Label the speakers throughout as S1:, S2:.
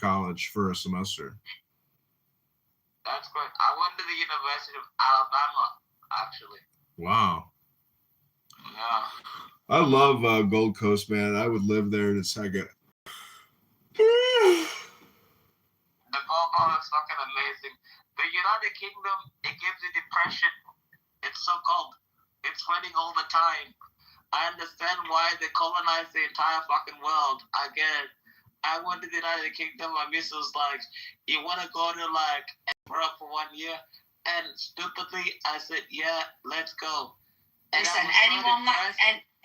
S1: college for a semester.
S2: That's great. I went to the University of Alabama, actually.
S1: Wow.
S2: Yeah.
S1: I love Gold Coast, man. I would live there in a second.
S2: The Gold Coast is fucking amazing. The United Kingdom, it gives you depression. It's so cold. It's sweating all the time. I understand why they colonized the entire fucking world. I get it. I went to the United Kingdom. My missus was like, you want to go to like Edinburgh for 1 year? And stupidly, I said, yeah, let's go. And
S3: listen,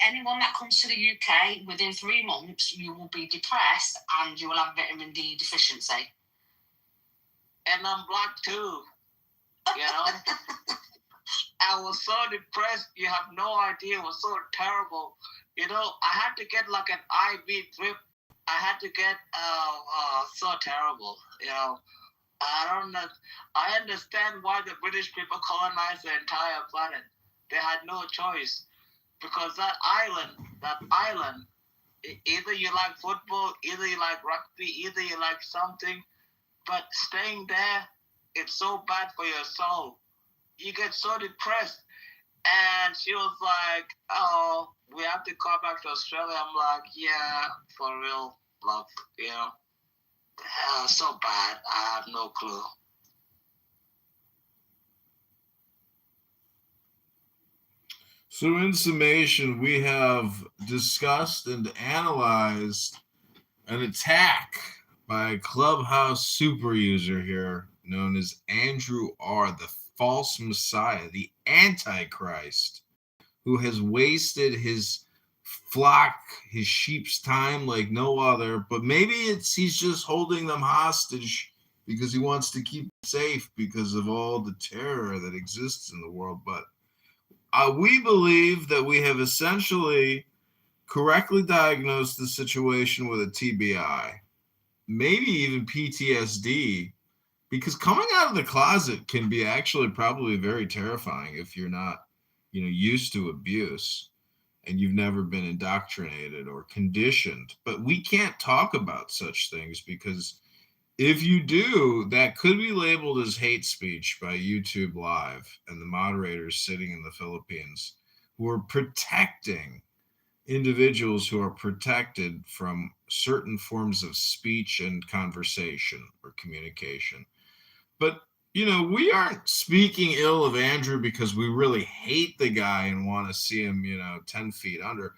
S3: anyone that comes to the UK within 3 months, you will be depressed and you will have vitamin D deficiency.
S2: And I'm black too, you know? I was so depressed, you have no idea. It was so terrible. You know, I had to get like an IV drip. I had to get, so terrible, you know? I don't know. I understand why the British people colonized the entire planet. They had no choice. Because that island, either you like football, either you like rugby, either you like something, but staying there, it's so bad for your soul. You get so depressed. And she was like, oh, we have to come back to Australia. I'm like, yeah, for real, love, you know. So bad. I have no clue.
S1: So in summation, we have discussed and analyzed an attack by a Clubhouse super user here known as Andrew R., the false messiah, the Antichrist, who has wasted his flock, his sheep's time like no other. But maybe he's just holding them hostage because he wants to keep them safe because of all the terror that exists in the world. But we believe that we have essentially correctly diagnosed the situation with a TBI, maybe even PTSD, because coming out of the closet can be actually probably very terrifying if you're not, used to abuse and you've never been indoctrinated or conditioned. But we can't talk about such things because if you do, that could be labeled as hate speech by YouTube Live and the moderators sitting in the Philippines who are protecting individuals who are protected from certain forms of speech and conversation or communication. But, we aren't speaking ill of Andrew because we really hate the guy and want to see him, 10 feet under.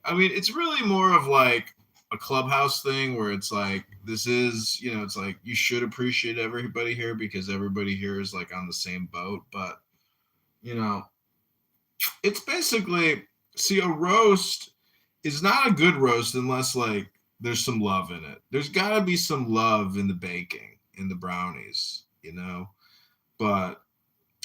S1: I mean, it's really more of like a Clubhouse thing where it's like, this is, it's like you should appreciate everybody here because everybody here is like on the same boat. But, it's basically, see, a roast is not a good roast unless like there's some love in it. There's got to be some love in the baking, in the brownies, But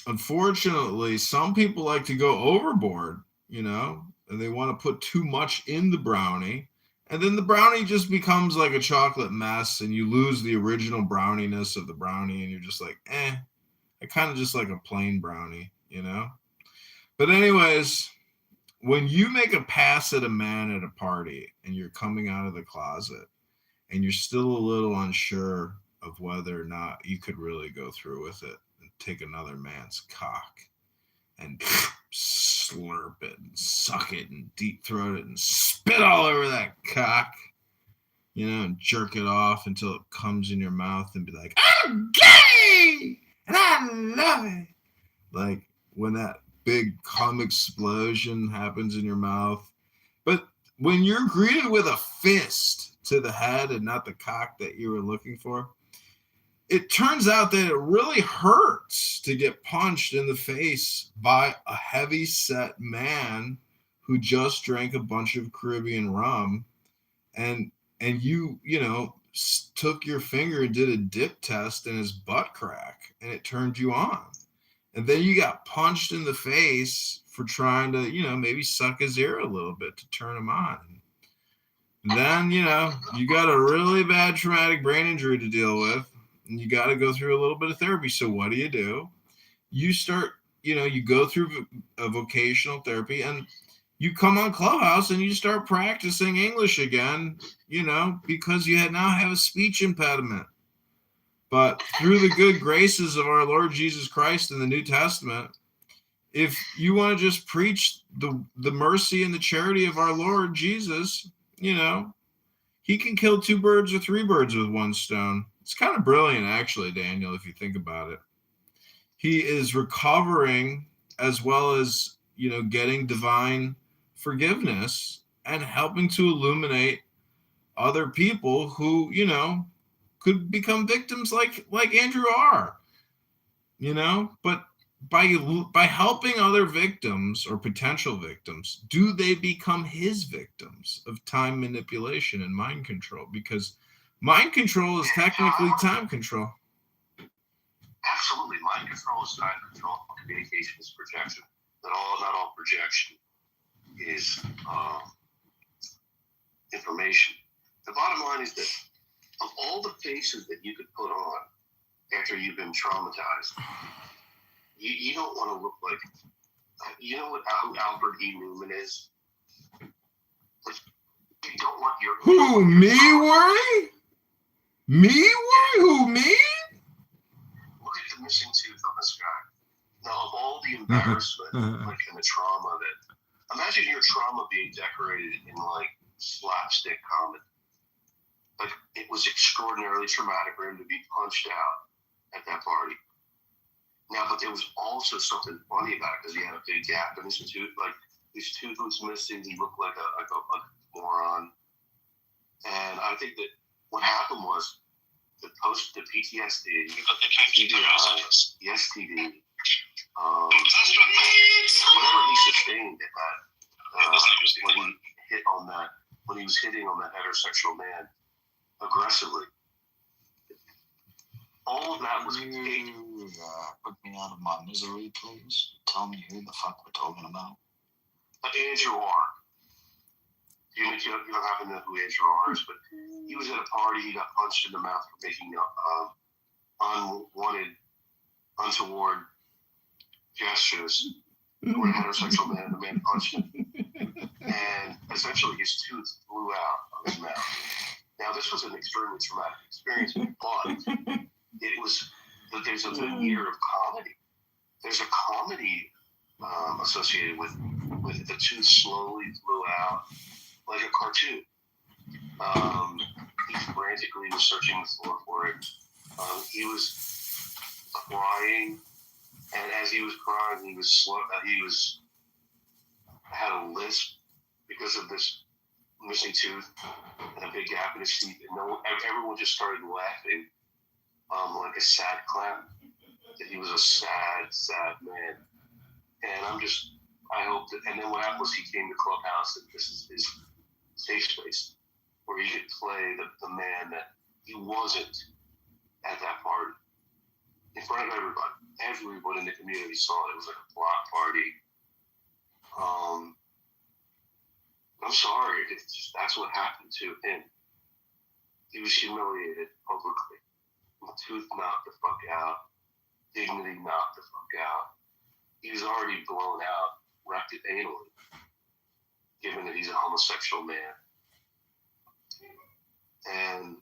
S1: unfortunately, some people like to go overboard, and they want to put too much in the brownie. And then the brownie just becomes like a chocolate mess and you lose the original browniness of the brownie and you're just like, I kind of just like a plain brownie, But anyways, when you make a pass at a man at a party and you're coming out of the closet and you're still a little unsure of whether or not you could really go through with it and take another man's cock and slurp it and suck it and deep throat it and spit all over that cock, and jerk it off until it comes in your mouth and be like, I'm gay and I love it. Like when that big cum explosion happens in your mouth. But when you're greeted with a fist to the head and not the cock that you were looking for, it turns out that it really hurts to get punched in the face by a heavy-set man who just drank a bunch of Caribbean rum and you took your finger and did a dip test in his butt crack and it turned you on. And then you got punched in the face for trying to, maybe suck his ear a little bit to turn him on. And then, you got a really bad traumatic brain injury to deal with. And you got to go through a little bit of therapy. So what do? You start, you go through a vocational therapy and you come on Clubhouse and you start practicing English again, you know, because you now have a speech impediment. But through the good graces of our Lord Jesus Christ in the New Testament, if you want to just preach the mercy and the charity of our Lord Jesus, you know, he can kill 2 birds or 3 birds with 1 stone. It's kind of brilliant, actually, Daniel, if you think about it. He is recovering as well as, you know, getting divine forgiveness and helping to illuminate other people who, you know, could become victims like Andrew R. You know, but by helping other victims or potential victims, do they become his victims of time manipulation and mind control? Because mind control is technically time control.
S4: Absolutely. Mind control is time control. Communication is projection. But not all projection is information. The bottom line is that of all the faces that you could put on after you've been traumatized, you don't want to look like, you know who Albert E. Newman is? Like, you don't want your...
S1: Who, me, worry? Me, worry? Who, me?
S4: Look at the missing tooth on this guy. Now, of all the embarrassment, like, and the trauma that... Imagine your trauma being decorated in, like, slapstick comedy. Like, it was extraordinarily traumatic for him to be punched out at that party. Now, but there was also something funny about it because he had a big gap in his tooth. Like, his tooth was missing. He looked like a moron. And I think that what happened was the PTSD, the STD, whatever he sustained at that, when he was hitting on that heterosexual man aggressively, all of that was contained.
S5: Put me out of my misery, please. Tell me who the fuck we're talking about.
S4: Andrew R. You don't happen to know who Andrew R. is, but he was at a party. He got punched in the mouth for making unwanted, untoward gestures toward a heterosexual man. The man punched him, and essentially his tooth flew out of his mouth. Now, this was an extremely traumatic experience, but it was. There's a veneer of comedy. There's a comedy associated with the tooth slowly flew out like a cartoon. He frantically was searching the floor for it. He was crying, and as he was crying, he was had a lisp because of this missing tooth and a big gap in his teeth, and everyone just started laughing. Like a sad clown. That he was a sad man. And I hope that, and then what happened was he came to Clubhouse, and this is his safe space, where he could play the man that he wasn't at that party. In front of everybody. Everyone in the community saw it. It was like a block party. I'm sorry, that's what happened to him. He was humiliated publicly. Tooth knocked the fuck out. Dignity knocked the fuck out. He was already blown out, wrapped it anally, given that he's a homosexual man. And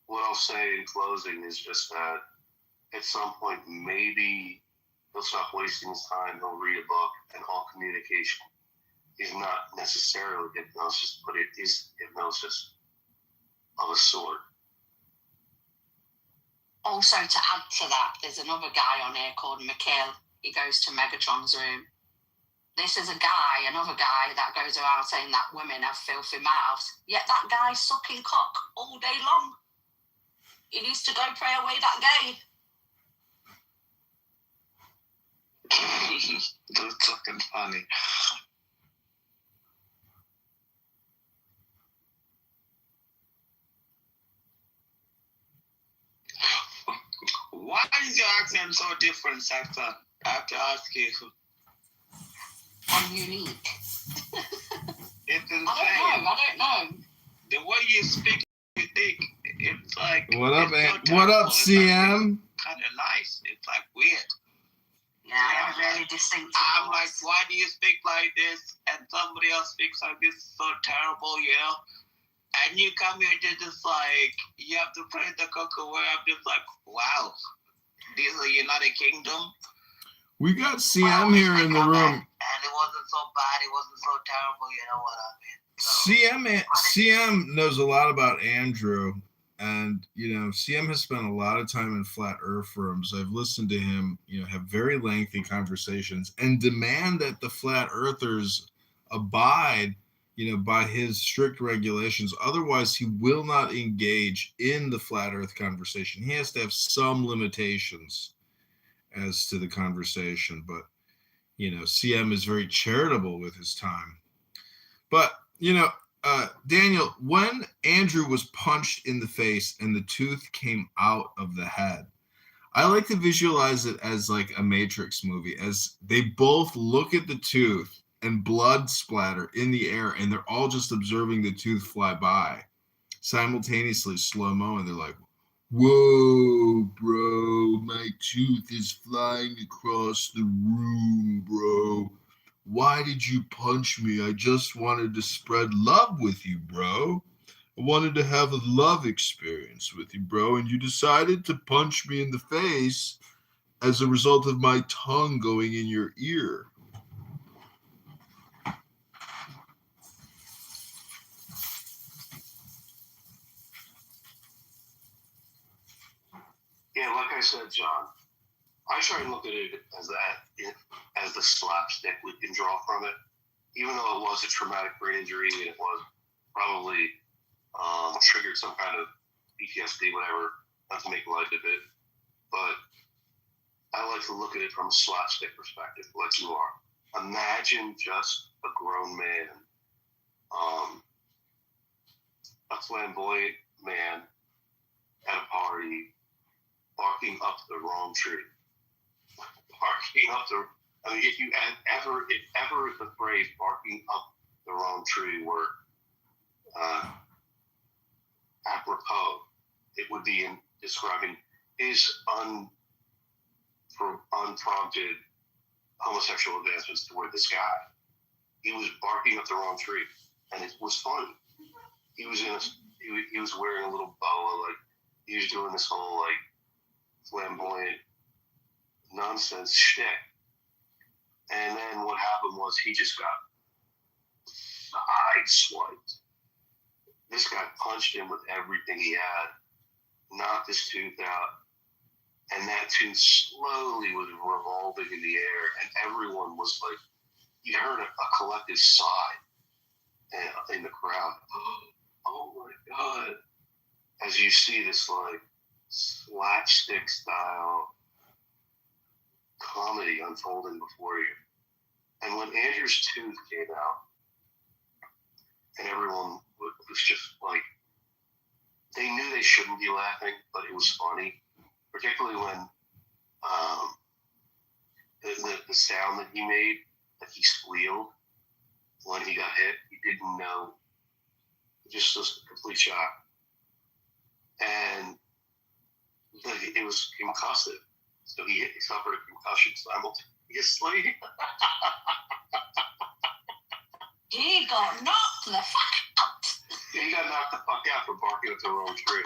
S4: what I'll say in closing is just that at some point, maybe he'll stop wasting his time, he'll read a book, and all communication is not necessarily hypnosis, but it is hypnosis of a sort.
S3: Also, to add to that, there's another guy on here called Mikhail. He goes to Megatron's room. This is another guy that goes around saying that women have filthy mouths. Yet that guy's sucking cock all day long. He needs to go pray away that gay.
S5: That's fucking funny.
S2: Why is your accent so different, Sector? I have to ask you.
S3: I'm unique.
S2: It's insane.
S3: I don't know.
S2: The way you speak, it's like...
S1: What up,
S2: it's so
S1: what up,
S2: terrible.
S1: CM?
S2: Kind of nice. It's like weird.
S3: Yeah, I had a really distinctive
S2: I'm like,
S3: voice.
S2: why do you speak like this? And somebody else speaks like this, so terrible, you know? And you come here to just like, you have to praise the cocoa where I'm just like, wow, this is a United Kingdom.
S1: We got CM here in the room.
S2: And it wasn't so bad, it wasn't so terrible, you know what I mean? So,
S1: CM knows a lot about Andrew, and CM has spent a lot of time in flat earth rooms. I've listened to him, have very lengthy conversations and demand that the flat earthers abide, by his strict regulations. Otherwise, he will not engage in the flat earth conversation. He has to have some limitations as to the conversation, but CM is very charitable with his time. But Daniel, when Andrew was punched in the face and the tooth came out of the head, I like to visualize it as like a Matrix movie, as they both look at the tooth and blood splatter in the air, and they're all just observing the tooth fly by simultaneously, slow-mo, and they're like, whoa, bro, my tooth is flying across the room, bro. Why did you punch me? I just wanted to spread love with you, bro. I wanted to have a love experience with you, bro, and you decided to punch me in the face as a result of my tongue going in your ear.
S4: Yeah, like I said, John, I try and look at it as the slapstick we can draw from it. Even though it was a traumatic brain injury and it was probably triggered some kind of PTSD, whatever, not to make light of it. But I like to look at it from a slapstick perspective, like you are. Imagine just a grown man, a flamboyant man at a party, barking up the wrong tree. Barking up the... I mean, if ever the phrase "barking up the wrong tree" were apropos, it would be in describing his unprompted homosexual advancements toward this guy. He was barking up the wrong tree, and it was funny. He was he was wearing a little boa, like he was doing this whole like flamboyant nonsense shtick. And then what happened was he just got sideswiped. This guy punched him with everything he had, knocked his tooth out, and that tooth slowly was revolving in the air, and everyone was like, you heard a collective sigh in the crowd. Oh my God. As you see this like slapstick style comedy unfolding before you. And when Andrew's tooth came out, and everyone was just like, they knew they shouldn't be laughing, but it was funny, particularly when the sound that he made, that he squealed when he got hit. He didn't know, just was a complete shock. And it was concussive. So he suffered a concussion simultaneously.
S3: He got knocked the fuck out.
S4: He got knocked the fuck out for barking up the wrong tree.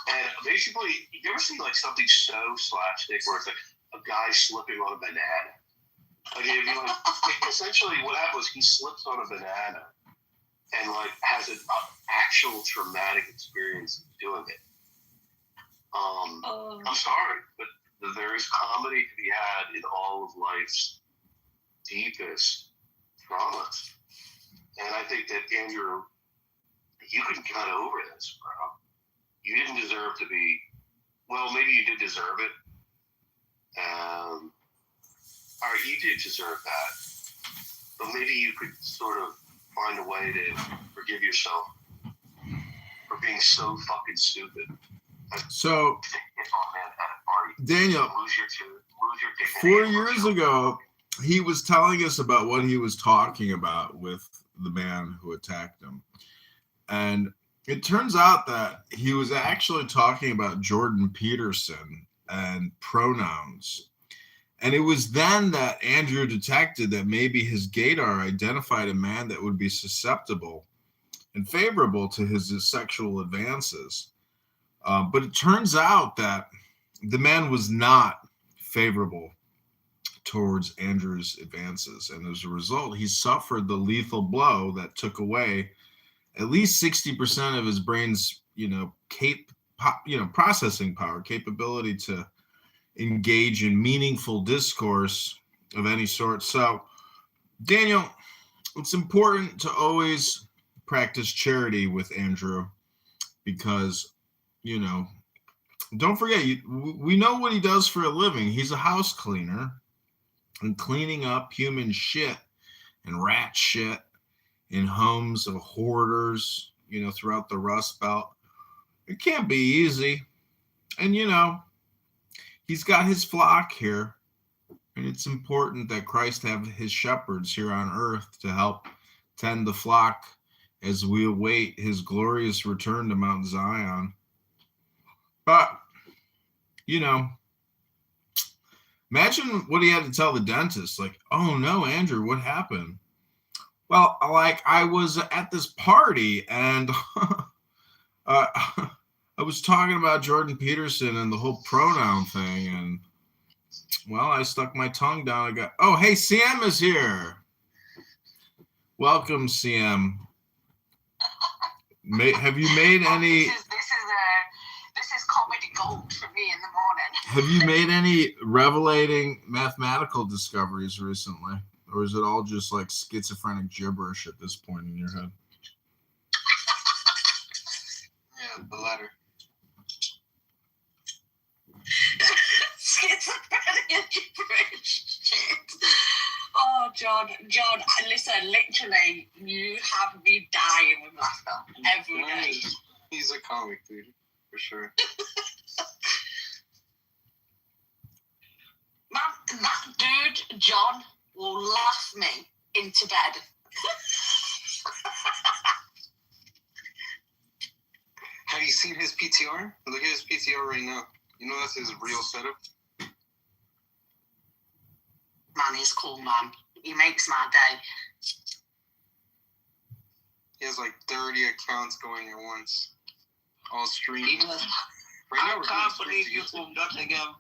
S4: And basically, you ever seen like something so slapstick where it's like a guy slipping on a banana? Like, if you like, essentially what happened was he slips on a banana and like has an actual traumatic experience doing it. I'm sorry, but there is comedy to be had in all of life's deepest traumas. And I think that, Andrew, you can cut over this, bro. You didn't deserve to be, well, maybe you did deserve it. All right, you did deserve that. But maybe you could sort of find a way to forgive yourself for being so fucking stupid.
S1: So, Daniel, 4 years ago, he was telling us about what he was talking about with the man who attacked him. And it turns out that he was actually talking about Jordan Peterson and pronouns. And it was then that Andrew detected that maybe his gaydar identified a man that would be susceptible and favorable to his sexual advances. But it turns out that the man was not favorable towards Andrew's advances. And as a result, he suffered the lethal blow that took away at least 60% of his brain's, processing power, capability to engage in meaningful discourse of any sort. So, Daniel, it's important to always practice charity with Andrew because, don't forget, we know what he does for a living. He's a house cleaner and cleaning up human shit and rat shit in homes of hoarders, throughout the Rust Belt. It can't be easy. And, he's got his flock here, and it's important that Christ have his shepherds here on earth to help tend the flock as we await his glorious return to Mount Zion. But, imagine what he had to tell the dentist. Like, oh no, Andrew, what happened? Well, I was at this party and I was talking about Jordan Peterson and the whole pronoun thing, and well, I stuck my tongue down. I got, oh, hey, CM is here. Welcome, CM. Have you made any?
S3: This is comedy gold for me in the morning.
S1: Have you made any revelating mathematical discoveries recently, or is it all just like schizophrenic gibberish at this point in your head?
S5: Yeah, the latter.
S3: Schizophrenic gibberish. Shit. Oh, John, listen, literally, you have me dying with laughter every day.
S5: He's a comic, dude, for sure.
S3: Man, that dude, John, will laugh me into bed.
S5: Have you seen his PTR? Look at his PTR right now. You know that's his real setup?
S3: Man, he's cool, man. He makes my day.
S5: He has like 30 accounts going at once. All streaming.
S2: I can't believe you from Nottingham.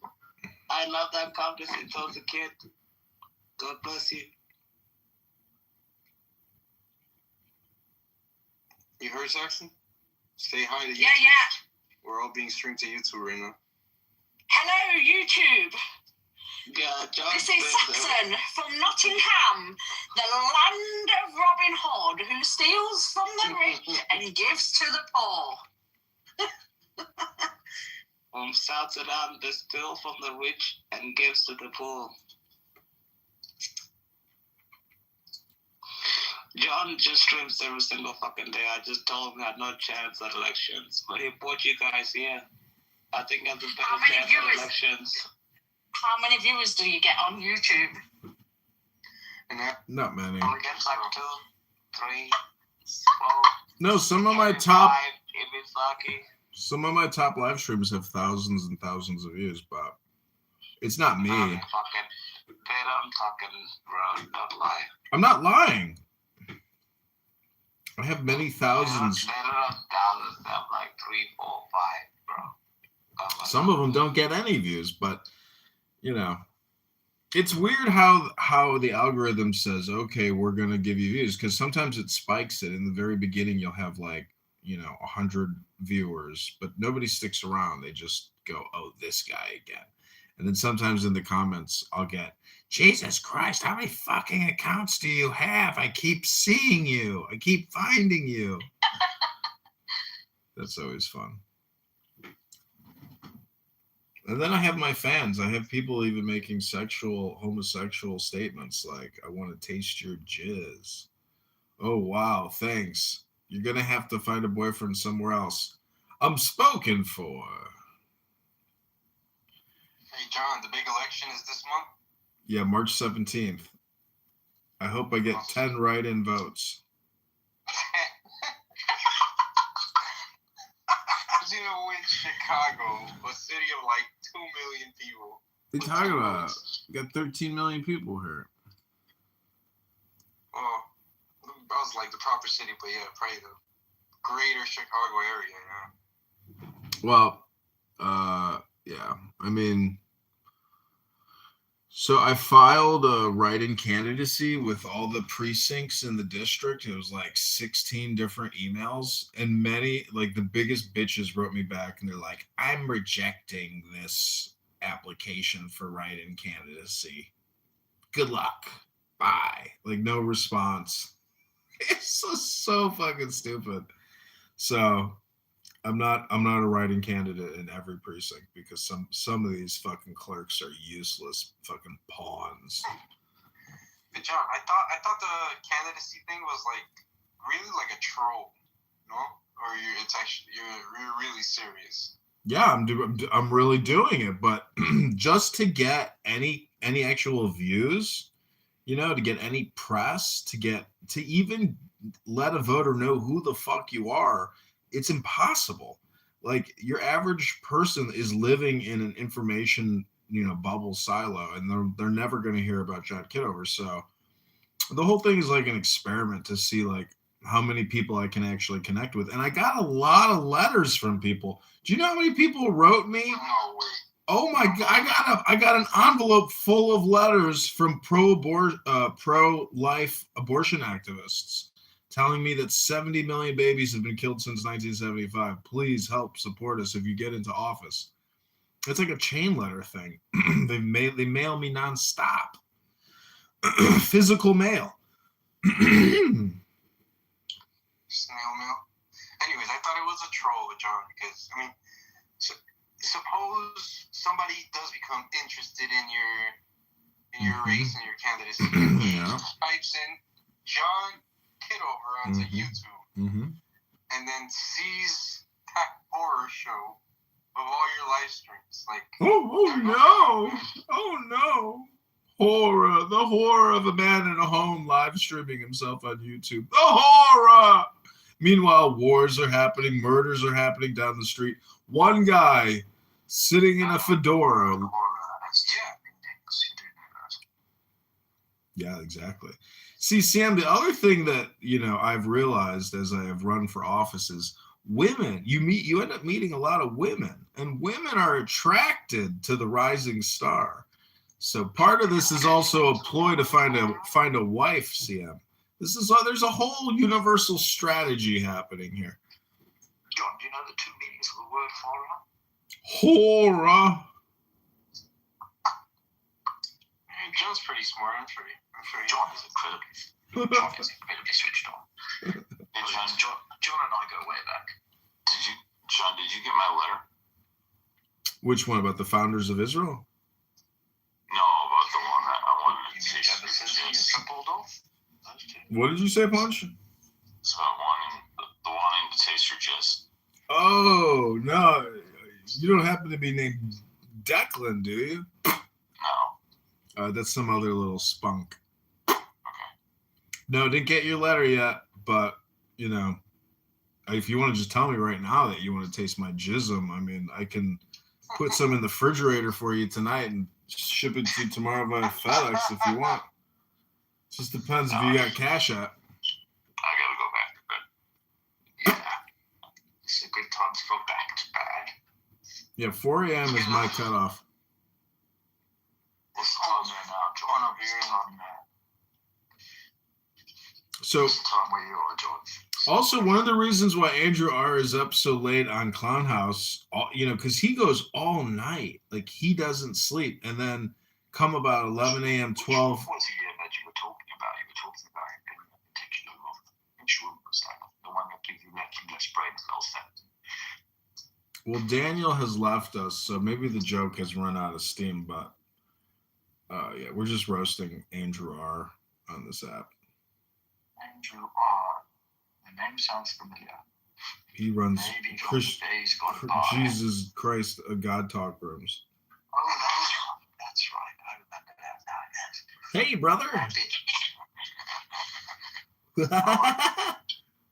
S2: I love that country since I was a kid. God bless you.
S5: You heard, Saxon? Say hi to YouTube.
S3: Yeah.
S5: We're all being streamed to YouTube right now.
S3: Hello, YouTube.
S2: Yeah, John.
S3: This is Saxon from Nottingham, the land of Robin Hood, who steals from the rich and gives to the poor.
S2: From South Sudan, they steal from the rich and gives to the poor. John just streams every single fucking day. I just told him I had no chance at elections, but he brought you guys here. I think I have the better chance at elections.
S3: How many viewers do you get on YouTube?
S1: Not many.
S2: I get like 2, 3, 4.
S1: No, some of my
S2: 5,
S1: top
S2: if it's lucky.
S1: Some of my top live streams have thousands and thousands of views, but it's not me.
S2: I'm talking, bro. Don't lie.
S1: I'm not lying. I have many thousands.
S2: There are thousands. They have like 3, 4, 5, bro.
S1: Some of them don't get any views, but it's weird how the algorithm says, okay, we're going to give you views, because sometimes it spikes it. In the very beginning, you'll have 100 viewers, but nobody sticks around. They just go, oh, this guy again. And then sometimes in the comments, I'll get, Jesus Christ, how many fucking accounts do you have? I keep seeing you. I keep finding you. That's always fun. And then I have my fans. I have people even making homosexual statements like, I want to taste your jizz. Oh, wow, thanks. You're going to have to find a boyfriend somewhere else. I'm spoken for.
S5: Hey, John, the big election is this month?
S1: Yeah, March 17th. I hope I get 10 write-in votes.
S5: Who's going to win Chicago, a city of like 2 million people?
S1: What are you talking about? We got 13 million people here.
S5: Well, that was like the proper city, but yeah, probably the greater Chicago area, yeah.
S1: Well, yeah. I mean, so I filed a write-in candidacy with all the precincts in the district. It was like 16 different emails, and many, like the biggest bitches wrote me back, and they're like, "I'm rejecting this application for write-in candidacy. Good luck. Bye." Like no response. It's so fucking stupid. So I'm not a write-in candidate in every precinct because some of these fucking clerks are useless fucking pawns.
S5: But John, I thought the candidacy thing was like really like a troll, no? Or you're really serious.
S1: Yeah, I'm really doing it, but just to get any actual views, to get any press, to even let a voter know who the fuck you are, it's impossible. Like your average person is living in an information, bubble silo, and they're never going to hear about John Kitover. So the whole thing is like an experiment to see like how many people I can actually connect with. And I got a lot of letters from people. Do you know how many people wrote me?
S5: No way.
S1: Oh my God! I got an envelope full of letters from pro-life abortion activists telling me that 70 million babies have been killed since 1975. Please help support us if you get into office. It's like a chain letter thing. They mail me nonstop. Physical mail.
S5: Snail mail. Anyways, I thought it was a troll, John, because I mean, suppose somebody does become interested in your race and your candidacy. He types in John Kitover onto YouTube, and then sees that horror show of all your live streams. Like,
S1: oh no. Horror, the horror of a man in a home live streaming himself on YouTube. The horror! Meanwhile, wars are happening, murders are happening down the street. One guy sitting in a fedora. Yeah, exactly. See, Sam, the other thing that, I've realized as I have run for office is women. You end up meeting a lot of women, and women are attracted to the rising star. So part of this is also a ploy to find a wife, CM. There's a whole universal strategy happening here.
S2: John, do you know the two meanings of the word horror?
S1: Horror.
S5: John's pretty smart. I'm sure
S2: John is incredibly switched on. Hey, John and I go way back.
S4: Did you get my letter?
S1: Which one, about the founders of Israel?
S4: No, about the one that I wanted to taste.
S1: What did you say, Punch?
S4: It's about wanting to taste your jizz.
S1: Oh, no. You don't happen to be named Declan, do you?
S4: No.
S1: That's some other little spunk.
S4: Okay.
S1: No, didn't get your letter yet, but, if you want to just tell me right now that you want to taste my jism, I mean, I can put some in the refrigerator for you tonight and ship it to you tomorrow by FedEx if you want. Just depends if you got cash out.
S4: I gotta go back to bed.
S2: Yeah. It's a good time to go back to bed.
S1: Yeah, 4 a.m. is my cutoff.
S2: It's time there now, John. It's time there.
S1: So,
S2: it's time where you are, John.
S1: Also, one of the reasons why Andrew R. is up so late on Clown House, because he goes all night. Like, he doesn't sleep. And then come about 11 a.m., 12.
S2: What was it that you were talking about? You were talking about in particular of insurance, like the one that gives you less brain cells.
S1: Well, Daniel has left us, so maybe the joke has run out of steam, but yeah, we're just roasting Andrew R. on this app.
S2: Andrew R. The name sounds familiar.
S1: He runs Jesus Christ, God Talk rooms.
S2: Oh, that's right. I remember that now, yes.
S1: Hey, brother.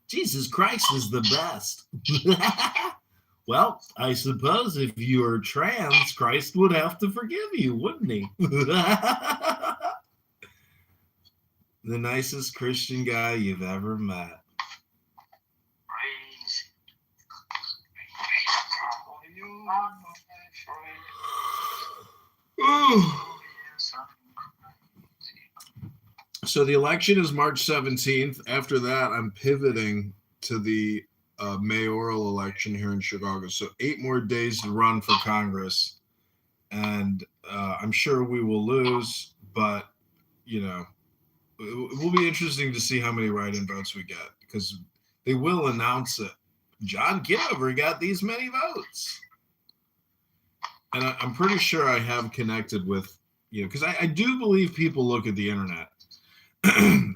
S1: Jesus Christ is the best. Well, I suppose if you are trans, Christ would have to forgive you, wouldn't he? The nicest Christian guy you've ever met. So the election is March 17th. After that, I'm pivoting to the mayoral election here in Chicago. So 8 more days to run for Congress. And I'm sure we will lose, but, you know, it will be interesting to see how many write-in votes we get, because they will announce it. John Kitover got these many votes. And I'm pretty sure I have connected with, because I do believe people look at the internet.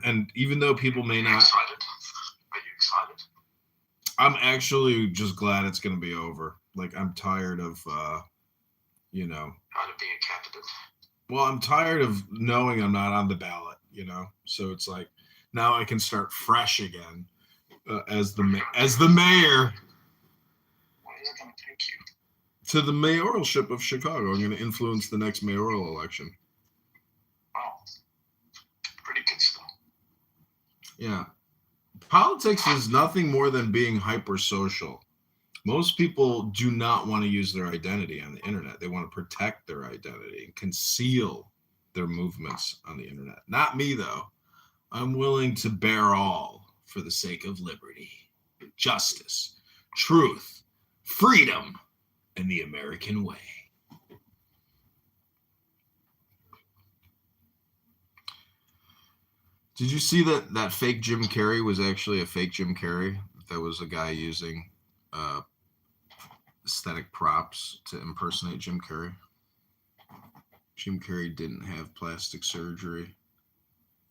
S1: And even though people may not.
S4: Are you excited?
S1: I'm actually just glad it's going to be over. Like, I'm tired of,
S4: How to be a candidate.
S1: Well, I'm tired of knowing I'm not on the ballot, So it's like, now I can start fresh again as the mayor.
S4: Why is it going to take you?
S1: To the mayoralship of Chicago. I'm going to influence the next mayoral election.
S4: Wow. Pretty good stuff.
S1: Yeah. Politics is nothing more than being hypersocial. Most people do not want to use their identity on the internet. They want to protect their identity and conceal their movements on the internet. Not me, though. I'm willing to bear all for the sake of liberty, justice, truth, freedom, and the American way. Did you see that fake Jim Carrey was actually a fake Jim Carrey? That was a guy using aesthetic props to impersonate Jim Carrey. Jim Carrey didn't have plastic surgery.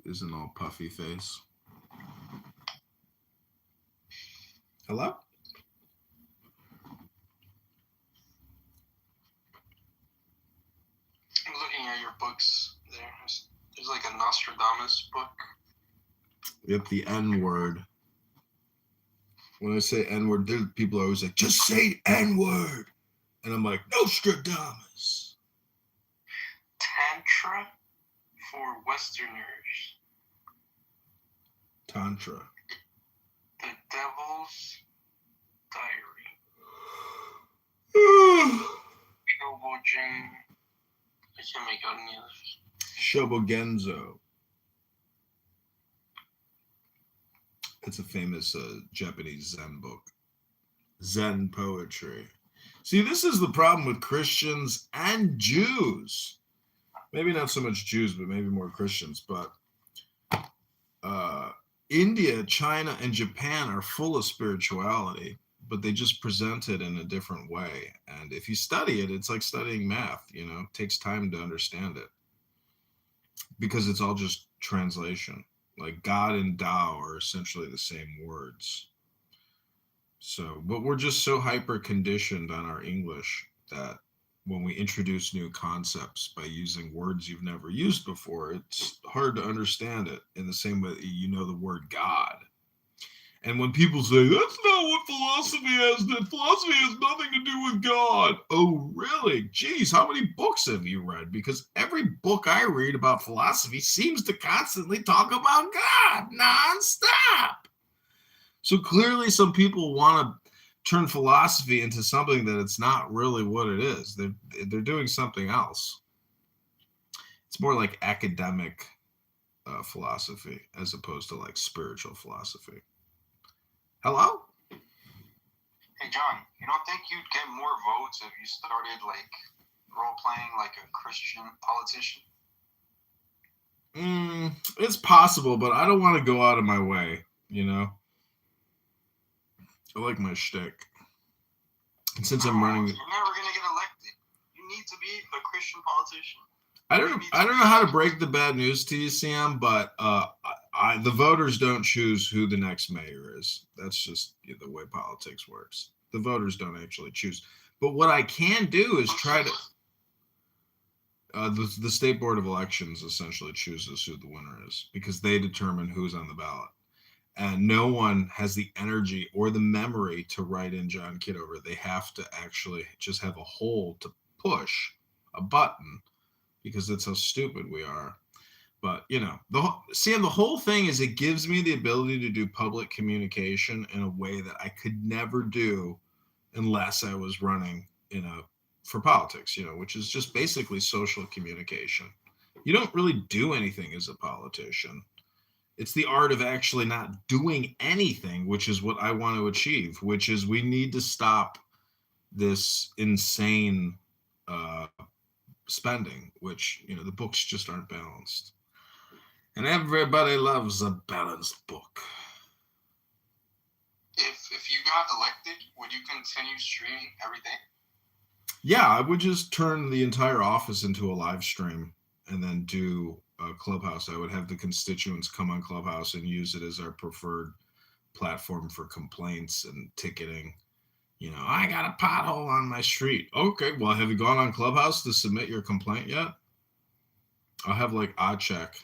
S1: Isn't all puffy face. Hello?
S5: I'm looking at your books there. There's like a Nostradamus book.
S1: Yep, the N-word. When I say N-word, people are always like, just say N-word. And I'm like, Nostradamus.
S5: Tantra for Westerners.
S1: Tantra.
S5: The Devil's Diary. Shobojin. I can't make out any others.
S1: Shobogenzo. It's a famous Japanese Zen book. Zen poetry. See, this is the problem with Christians and Jews. Maybe not so much Jews, but maybe more Christians. But India, China, and Japan are full of spirituality, but they just present it in a different way. And if you study it, it's like studying math, It takes time to understand it because it's all just translation. Like God and Tao are essentially the same words. So, but we're just so hyper conditioned on our English that when we introduce new concepts by using words you've never used before, it's hard to understand it in the same way that the word God. And when people say, that's not what philosophy has, that philosophy has nothing to do with God. Oh, really? Geez, how many books have you read? Because every book I read about philosophy seems to constantly talk about God nonstop. So clearly some people want to turn philosophy into something that it's not really what it is. They're doing something else. It's more like academic philosophy as opposed to like spiritual philosophy. Hello?
S5: Hey, John, you don't think you'd get more votes if you started, like, role-playing like a Christian politician?
S1: It's possible, but I don't want to go out of my way, I like my shtick. And since I'm running...
S5: You're never going to get elected. You need to be a Christian politician.
S1: I don't know how to break the bad news to you, Sam, but the voters don't choose who the next mayor is. That's just the way politics works. The voters don't actually choose. But what I can do is try to... the State Board of Elections essentially chooses who the winner is because they determine who's on the ballot. And no one has the energy or the memory to write in John Kitover. They have to actually just have a hole to push a button because that's how stupid we are. But, you know, the whole thing is it gives me the ability to do public communication in a way that I could never do unless I was running for politics, you know, which is just basically social communication. You don't really do anything as a politician. It's the art of actually not doing anything, which is what I want to achieve, which is we need to stop this insane spending, which, you know, the books just aren't balanced. And everybody loves a balanced book.
S5: If you got elected, would you continue streaming every day?
S1: Yeah, I would just turn the entire office into a live stream and then do Clubhouse. I would have the constituents come on Clubhouse and use it as our preferred platform for complaints and ticketing. You know, I got a pothole on my street. Okay, well, have you gone on Clubhouse to submit your complaint yet? I'll have like Oddcheck.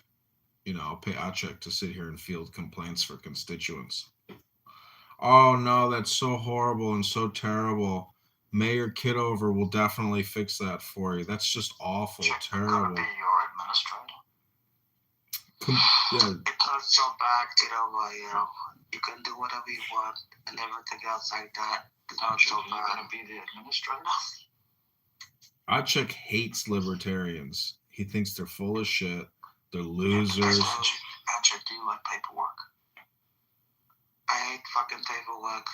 S1: You know, I'll pay Oddcheck to sit here and field complaints for constituents. Oh no, that's so horrible and so terrible. Mayor Kitover will definitely fix that for you. That's just awful, terrible.
S2: Be your administrator.
S1: Yeah.
S2: It's not so bad, Kitover. You know, you can do whatever you want and everything else like that. It's not so bad. You're gonna be the administrator.
S1: Oddcheck hates libertarians. He thinks they're full of shit. They're losers.
S2: Oddcheck, do you like paperwork? I hate fucking paperwork.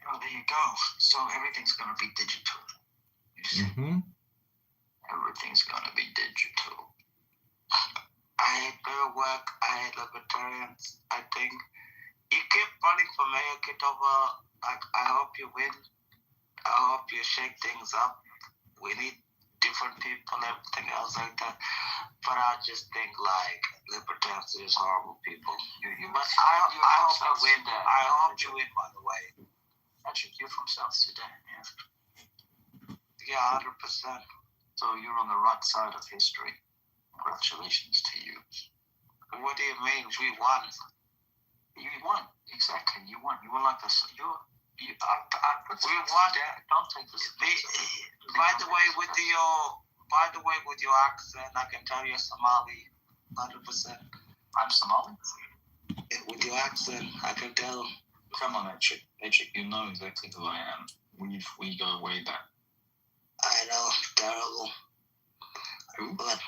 S2: Oh, there you go. So everything's gonna be digital. You see?
S1: Mm-hmm.
S2: Everything's gonna be digital. I hate paperwork. I hate libertarians. I think you keep running for Mayor Kitover. I hope you win. I hope you shake things up. We need different people, everything else like that. But I just think like libertarians are just horrible people. You must. I hope you win. I hope you win. By the way, actually, you're from South Sudan, yeah. Yeah, 100%. So you're on the right side of history. Congratulations to you. What do you mean? We won. You won. Exactly. You won. You won like this. We won. Don't take this. By the way, with your accent, I can tell you're Somali. 100%. I'm Somali. With your accent, I can tell. Come on, Echik. You know exactly who I am. We go way back. I know, terrible. But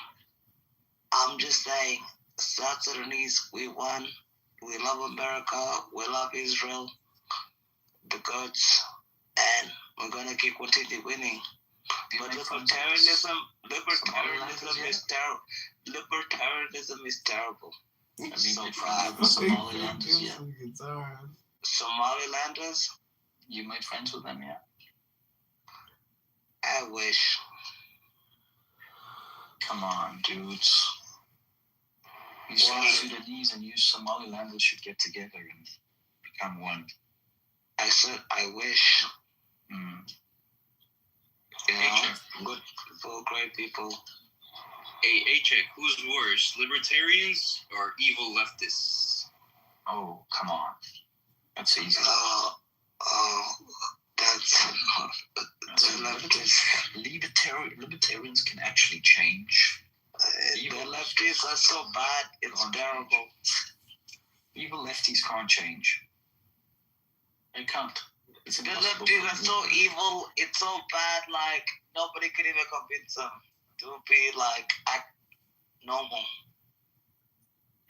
S2: I'm just saying, South Sudanese, we won. We love America. We love Israel. The gods. And we're gonna continue winning. But libertarianism is terrible. Libertarianism is terrible. Have you made friends with the Somalilanders yet? Somalilanders? You made friends with them yet? I wish. Come on, dudes. You South Sudanese and you Somalilanders should get together and become one. I said I wish. You know, good people, great people.
S6: Hey, H-Check, who's worse, libertarians or evil leftists?
S2: Oh, come on. That's easy. Libertarians can actually change. The lefties are so bad, it's terrible. Evil lefties can't change. They can't. The lefties are so evil, it's so bad, like, nobody can even convince them to be, like, act normal.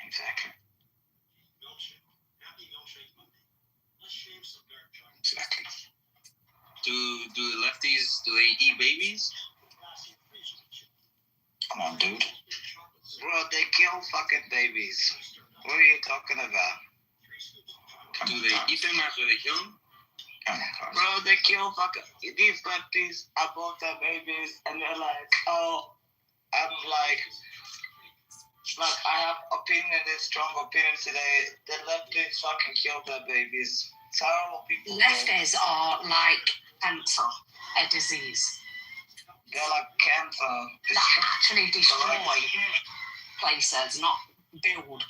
S2: Exactly. Exactly.
S6: Do the lefties, do they eat babies?
S2: Come on, dude. Bro, they kill fucking babies. What are you talking about?
S6: Do they eat them after they kill them?
S2: Bro, they kill fucking these lefties above their babies, and they're like, oh, I'm like I have strong opinions today. The lefties fucking kill their babies. Terrible people.
S3: Lefties are like cancer, a disease.
S2: They're like cancer.
S3: That actually destroy places, not build.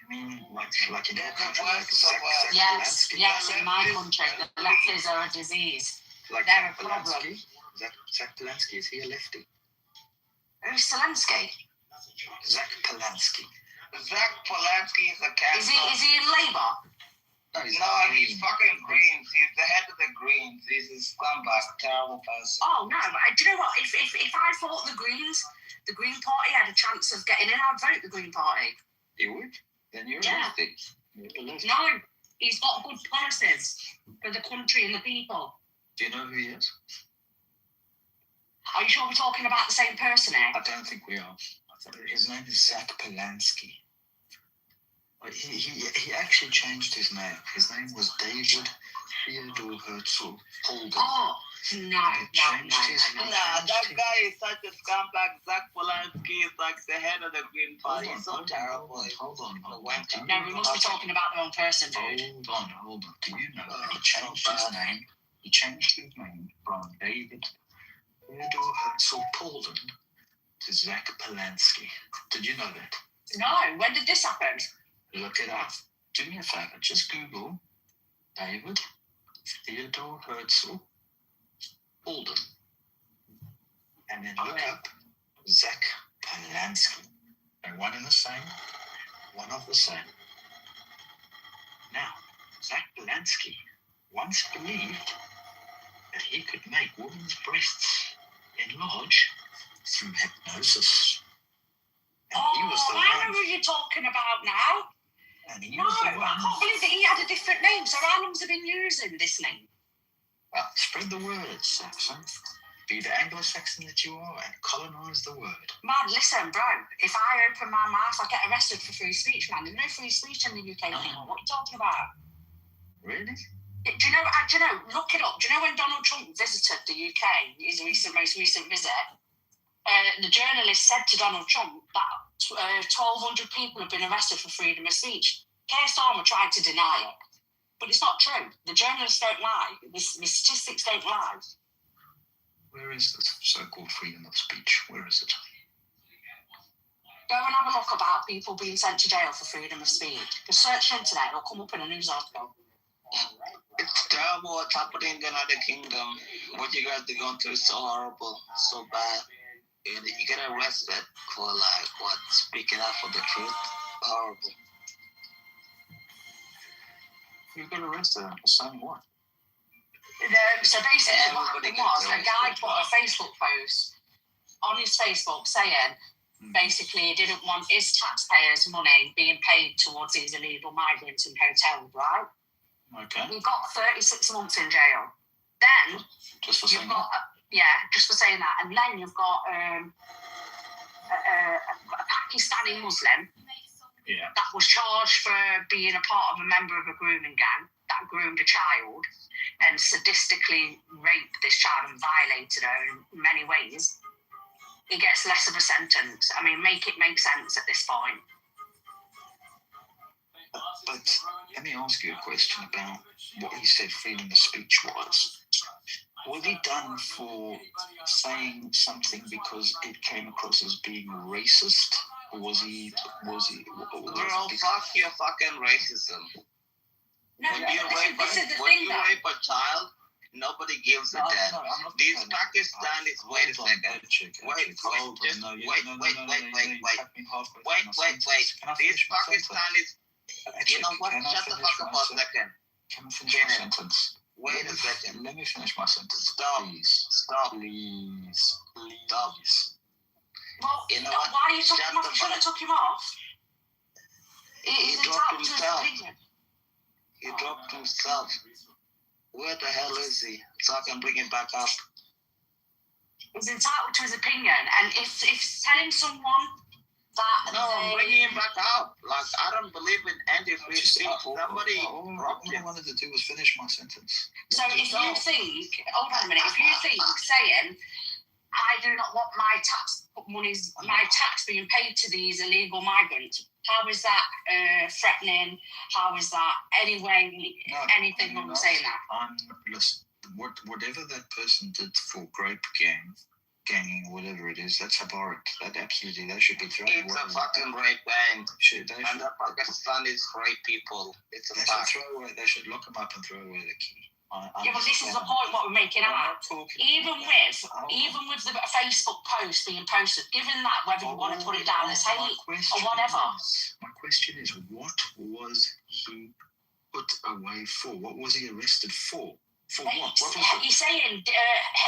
S7: I mean, like in
S2: They're
S7: your
S2: the
S7: country,
S2: worst
S7: like
S2: of us.
S3: Yes,
S7: Zelensky.
S3: yes, in my country, the lefties are a disease.
S7: Like
S3: They're a
S7: Zach
S3: problem.
S7: Zelensky. Zach Zelensky, is he a lefty?
S3: Who's Zelensky?
S7: Zach Polanski.
S2: Zach Polanski is a cancer.
S3: Is he in Labour?
S7: No, he's
S2: No,
S7: not
S2: he's
S7: green.
S2: fucking Greens. He's the head of the Greens. He's a scumbag, terrible person.
S3: Oh no! Do you know what? If I thought the Green Party had a chance of getting in, I'd vote the Green Party.
S7: You would? Then you're
S3: Yeah.
S7: a lefty. You're a lefty.
S3: No, he's got good policies for the country and the people.
S7: Do you know who he is?
S3: Are you sure we're talking about the same person here?
S7: I don't think we are. His name is Zach Polanski. He actually changed his name. His name was David Theodore Herzl Holden.
S3: Oh, no.
S2: Nah, that guy is such a scumbag. Zach Polanski is like the head of the Green Party. He's so terrible.
S7: Hold on.
S3: No, we must be talking about the wrong person, dude.
S7: Hold on. Do you know that he changed his name? He changed his name from David Theodore Herzl Holden to Zach Polanski. Did you know that?
S3: No, when did this happen?
S7: Look it up. Do me a favor. Just Google David Theodore Herzl Holden. And then look up Zach Polanski. They're one and the same, one of the same. Now, Zach Polanski once believed that he could make women's breasts enlarge through hypnosis. And he was the
S3: I know
S7: one.
S3: who you're talking about now.
S7: And he
S3: No,
S7: was the
S3: I
S7: one.
S3: can't believe that he had a different name. So how long has he been using this name?
S7: Well, spread the word, Saxon. Be the Anglo-Saxon that you are and colonize the word.
S3: Man, listen, bro. If I open my mouth, I get arrested for free speech, man. There's no free speech in the UK anymore. What are you talking about?
S7: Really?
S3: Do you know? Look it up. Do you know when Donald Trump visited the UK, his most recent visit? The journalist said to Donald Trump that 1,200 people have been arrested for freedom of speech. Keir Starmer tried to deny it, but it's not true. The journalists don't lie. The statistics don't lie.
S7: Where is this so-called freedom of speech? Where is it?
S3: Go and have a look about people being sent to jail for freedom of speech. Just search the internet, it'll come up in a news article.
S2: It's terrible what's happening in the United Kingdom. What you guys are going through is so horrible, so bad. And you get arrested for speaking up for the truth. Horrible.
S7: You got arrested for saying what?
S3: So basically what happened was a guy put a Facebook post on his Facebook saying basically he didn't want his taxpayers' money being paid towards these illegal migrants in hotels, right?
S7: Okay.
S3: He got 36 months in jail. Then
S7: Just for saying
S3: you've got just for saying that. And then you've got a Pakistani Muslim that was charged for being a part of a member of a grooming gang that groomed a child and sadistically raped this child and violated her in many ways. He gets less of a sentence. I mean, make it make sense at this point.
S7: But let me ask you a question about what he said freedom of speech was. Was he done for saying something because it came across as being racist? Or was he
S2: Girl, fuck your fucking racism.
S3: No,
S2: When you rape a child, nobody gives a damn. These Pakistanis, wait a second. Wait. These Pakistanis, you know what? Shut the fuck up for a second.
S7: Can I finish my sentence?
S2: Wait a second.
S7: Let me finish my sentence.
S2: Stop.
S7: Please.
S2: Stop.
S7: Please.
S2: Stop.
S3: Well,
S2: You know what?
S3: why are you talking
S2: Shut
S3: off?
S2: the
S3: You should have
S2: fuck-
S3: took him off.
S2: He
S3: He's
S2: dropped
S3: entitled to his
S2: himself.
S3: opinion.
S2: He dropped himself. Where the hell is he? So I can bring him back up.
S3: He's entitled to his opinion, and if telling someone that
S2: No, I'm bringing him back up. Like, I don't believe in anti-free speech. Somebody dropped
S7: all I
S2: him.
S7: wanted to do was finish my sentence.
S3: So if you think, hold on a minute, if you think saying, I do not want my tax being paid to these illegal migrants, how is that threatening? How is that anything wrong saying that?
S7: Listen, whatever that person did for Grape Gang ganging, whatever it is, that's abhorrent. That absolutely, they should be thrown away.
S2: It's a fucking rape gang. And the Pakistanis rape people. It's a fact.
S7: They should lock them up and throw away the key.
S3: Yeah, but this is the point what we're making out. Even with the Facebook post being posted, given that whether you want to put it down as hate or whatever.
S7: My question is, what was he put away for? What was he arrested for? For what?
S3: You're saying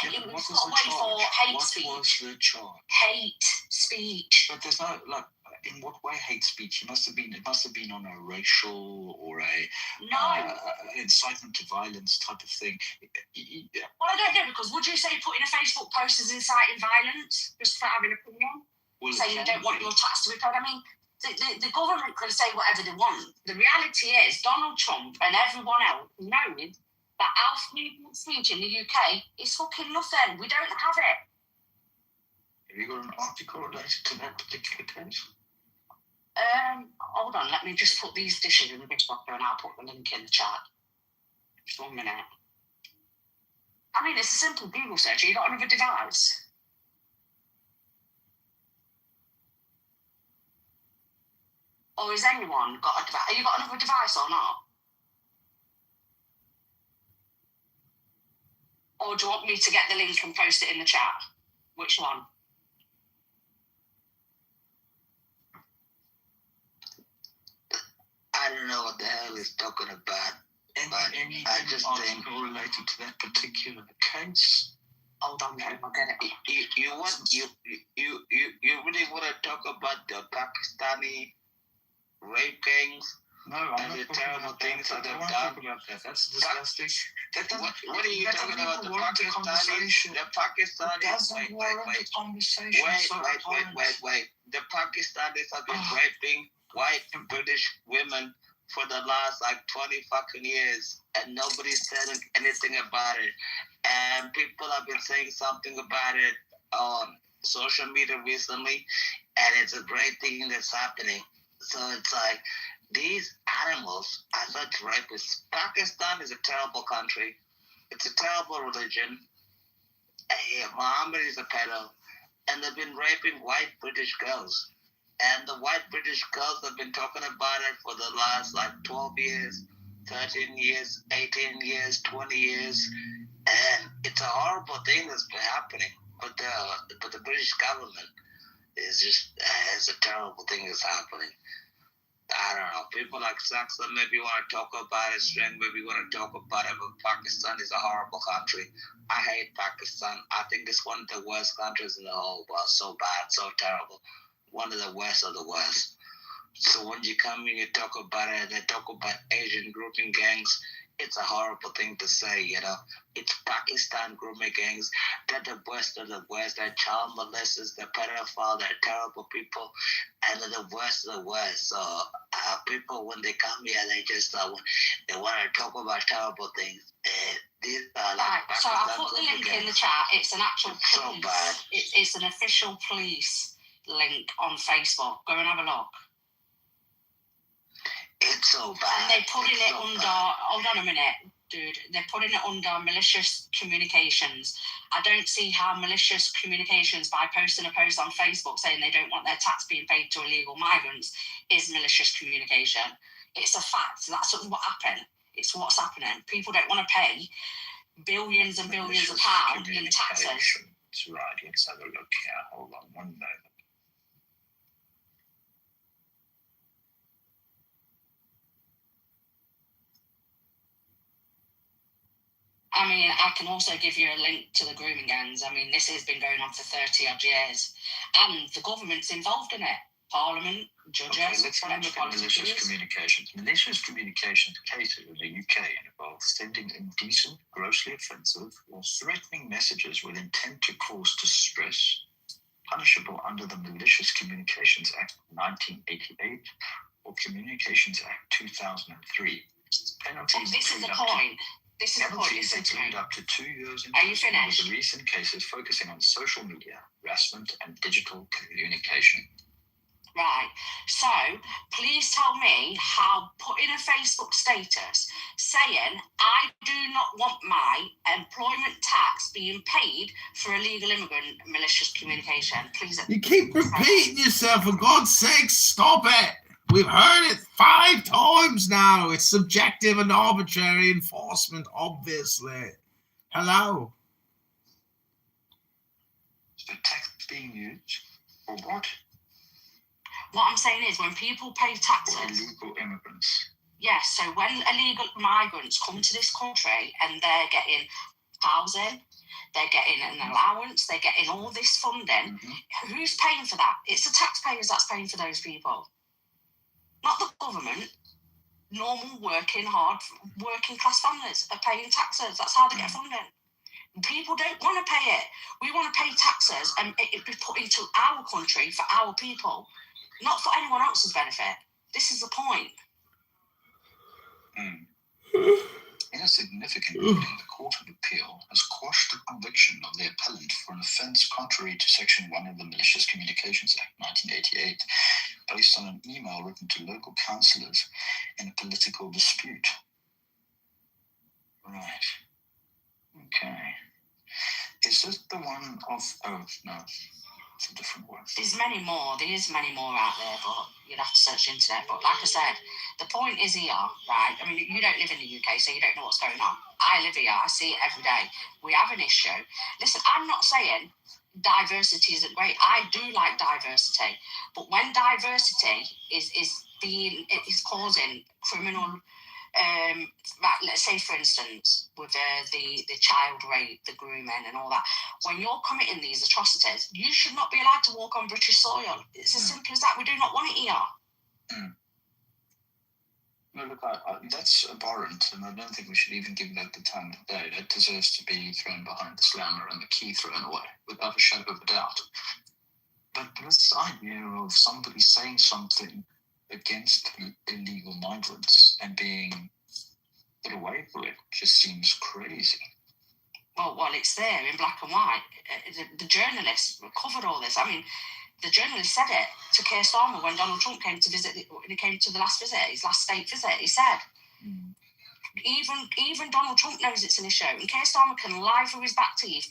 S3: he was put away for hate speech.
S7: What was the charge?
S3: Hate speech.
S7: But there's no, like, in what way hate speech? It must have been on a racial or a incitement to violence type of thing.
S3: Well, I don't know, because would you say putting a Facebook post is inciting violence just for having an opinion?
S7: Well,
S3: saying you don't want your tax to be paid? I mean, the government can say whatever they want. The reality is Donald Trump and everyone else knows that our freedom of speech in the UK is fucking nothing. We don't have it.
S7: Have you got an article related to that particular case?
S3: Hold on, let me just put these dishes in the dishwasher and I'll put the link in the chat. Just 1 minute. I mean, it's a simple Google search. Have you got another device? Or has anyone got a device? Have you got another device or not? Or do you want me to get the link and post it in the chat? Which one?
S2: I don't know what the hell he's talking about.
S7: Any
S2: I just think
S7: related to that particular case.
S3: Hold on, I'll get it.
S2: You really want to talk about the Pakistani rape gangs?
S7: No, I'm
S2: and
S7: not
S2: the terrible things that they've done.
S7: Talk about that. That's disgusting.
S2: What are you talking about? The Pakistanis? The Pakistanis. Wait. The Pakistanis have been raping white British women for the last 20 fucking years, and nobody's saying anything about it. And people have been saying something about it on social media recently, and it's a great thing that's happening. So it's like, these animals are such rapists. Pakistan is a terrible country. It's a terrible religion. Muhammad is a pedo. And they've been raping white British girls. And the white British girls have been talking about it for the last 12 years, 13 years, 18 years, 20 years. And it's a horrible thing that's been happening. But the British government is just, it's a terrible thing that's happening. I don't know. People like Saxon maybe want to talk about it, Strang maybe want to talk about it, but Pakistan is a horrible country. I hate Pakistan. I think it's one of the worst countries in the whole world. So bad, so terrible. One of the worst of the worst. So when you come in, you talk about it, they talk about Asian grouping gangs. It's a horrible thing to say, you know. It's Pakistan grooming gangs. They're the worst of the worst. They're child molesters. They're pedophiles. They're terrible people. And they're the worst of the worst. So people, when they come here, they just they want to talk about terrible things. These are
S3: so I'll put the link in the chat. It's an actual police.
S2: So bad.
S3: It's an official police link on Facebook. Go and have a look.
S2: It's so bad.
S3: And they're putting it under, hold on a minute, dude. They're putting it under malicious communications. I don't see how malicious communications by posting a post on Facebook saying they don't want their tax being paid to illegal migrants is malicious communication. It's a fact. That's what happened. It's what's happening. People don't want to pay billions and billions of pounds in taxes.
S7: That's right. Let's have a look here. Hold on one moment.
S3: I mean, I can also give you a link to the grooming gangs. I mean, this has been going on for 30 odd years. And the government's involved in it. Parliament, judges,
S7: okay, let's have a look at malicious communications. Malicious communications cases in the UK involve sending indecent, grossly offensive, or threatening messages with intent to cause distress, punishable under the Malicious Communications Act 1988 or Communications Act 2003. Penalties
S3: this is the point. This is the point.
S7: Penalties include up to 2 years in
S3: Are you
S7: prison,
S3: finished?
S7: with the recent cases focusing on social media, harassment, and digital communication.
S3: Right. So please tell me how putting a Facebook status saying I do not want my employment tax being paid for illegal immigrant malicious communication. Please.
S1: You keep repeating yourself. For God's sake, stop it. We've heard it 5 times now. It's subjective and arbitrary enforcement, obviously. Hello.
S7: So tax being used for what?
S3: What I'm saying is when people pay
S7: For
S3: taxes.
S7: illegal immigrants.
S3: Yes, so when illegal migrants come to this country and they're getting housing, they're getting an allowance, they're getting all this funding, who's paying for that? It's the taxpayers that's paying for those people. Not the government. Normal working class families are paying taxes. That's how they get funding. People don't want to pay it. We want to pay taxes and it be put into our country for our people, not for anyone else's benefit. This is the point.
S7: In a significant ruling, the Court of Appeal has quashed the conviction of the appellant for an offence contrary to Section 1 of the Malicious Communications Act 1988, based on an email written to local councillors in a political dispute. Right. Okay. Is this the one of... Oh, no. It's a different one.
S3: There's many more. There is many more out there, but you'd have to search the internet. But like I said, the point is here, right? I mean, you don't live in the UK, so you don't know what's going on. I live here. I see it every day. We have an issue. Listen, I'm not saying diversity isn't great. I do like diversity. But when diversity is causing criminal... like, let's say, for instance, with the child rape, the grooming and all that, when you're committing these atrocities, you should not be allowed to walk on British soil. It's as simple as that. We do not want it here.
S7: No, look, that's abhorrent, and I don't think we should even give that the time of day. That deserves to be thrown behind the slammer and the key thrown away, without a shadow of a doubt. But this idea of somebody saying something against illegal migrants and being put away for it just seems crazy.
S3: Well, it's there in black and white. The journalists covered all this. I mean, the journalist said it to Keir Starmer when Donald Trump came to visit. When he came to the last visit, his last state visit, he said, even Donald Trump knows it's an issue, and Keir Starmer can lie through his back teeth.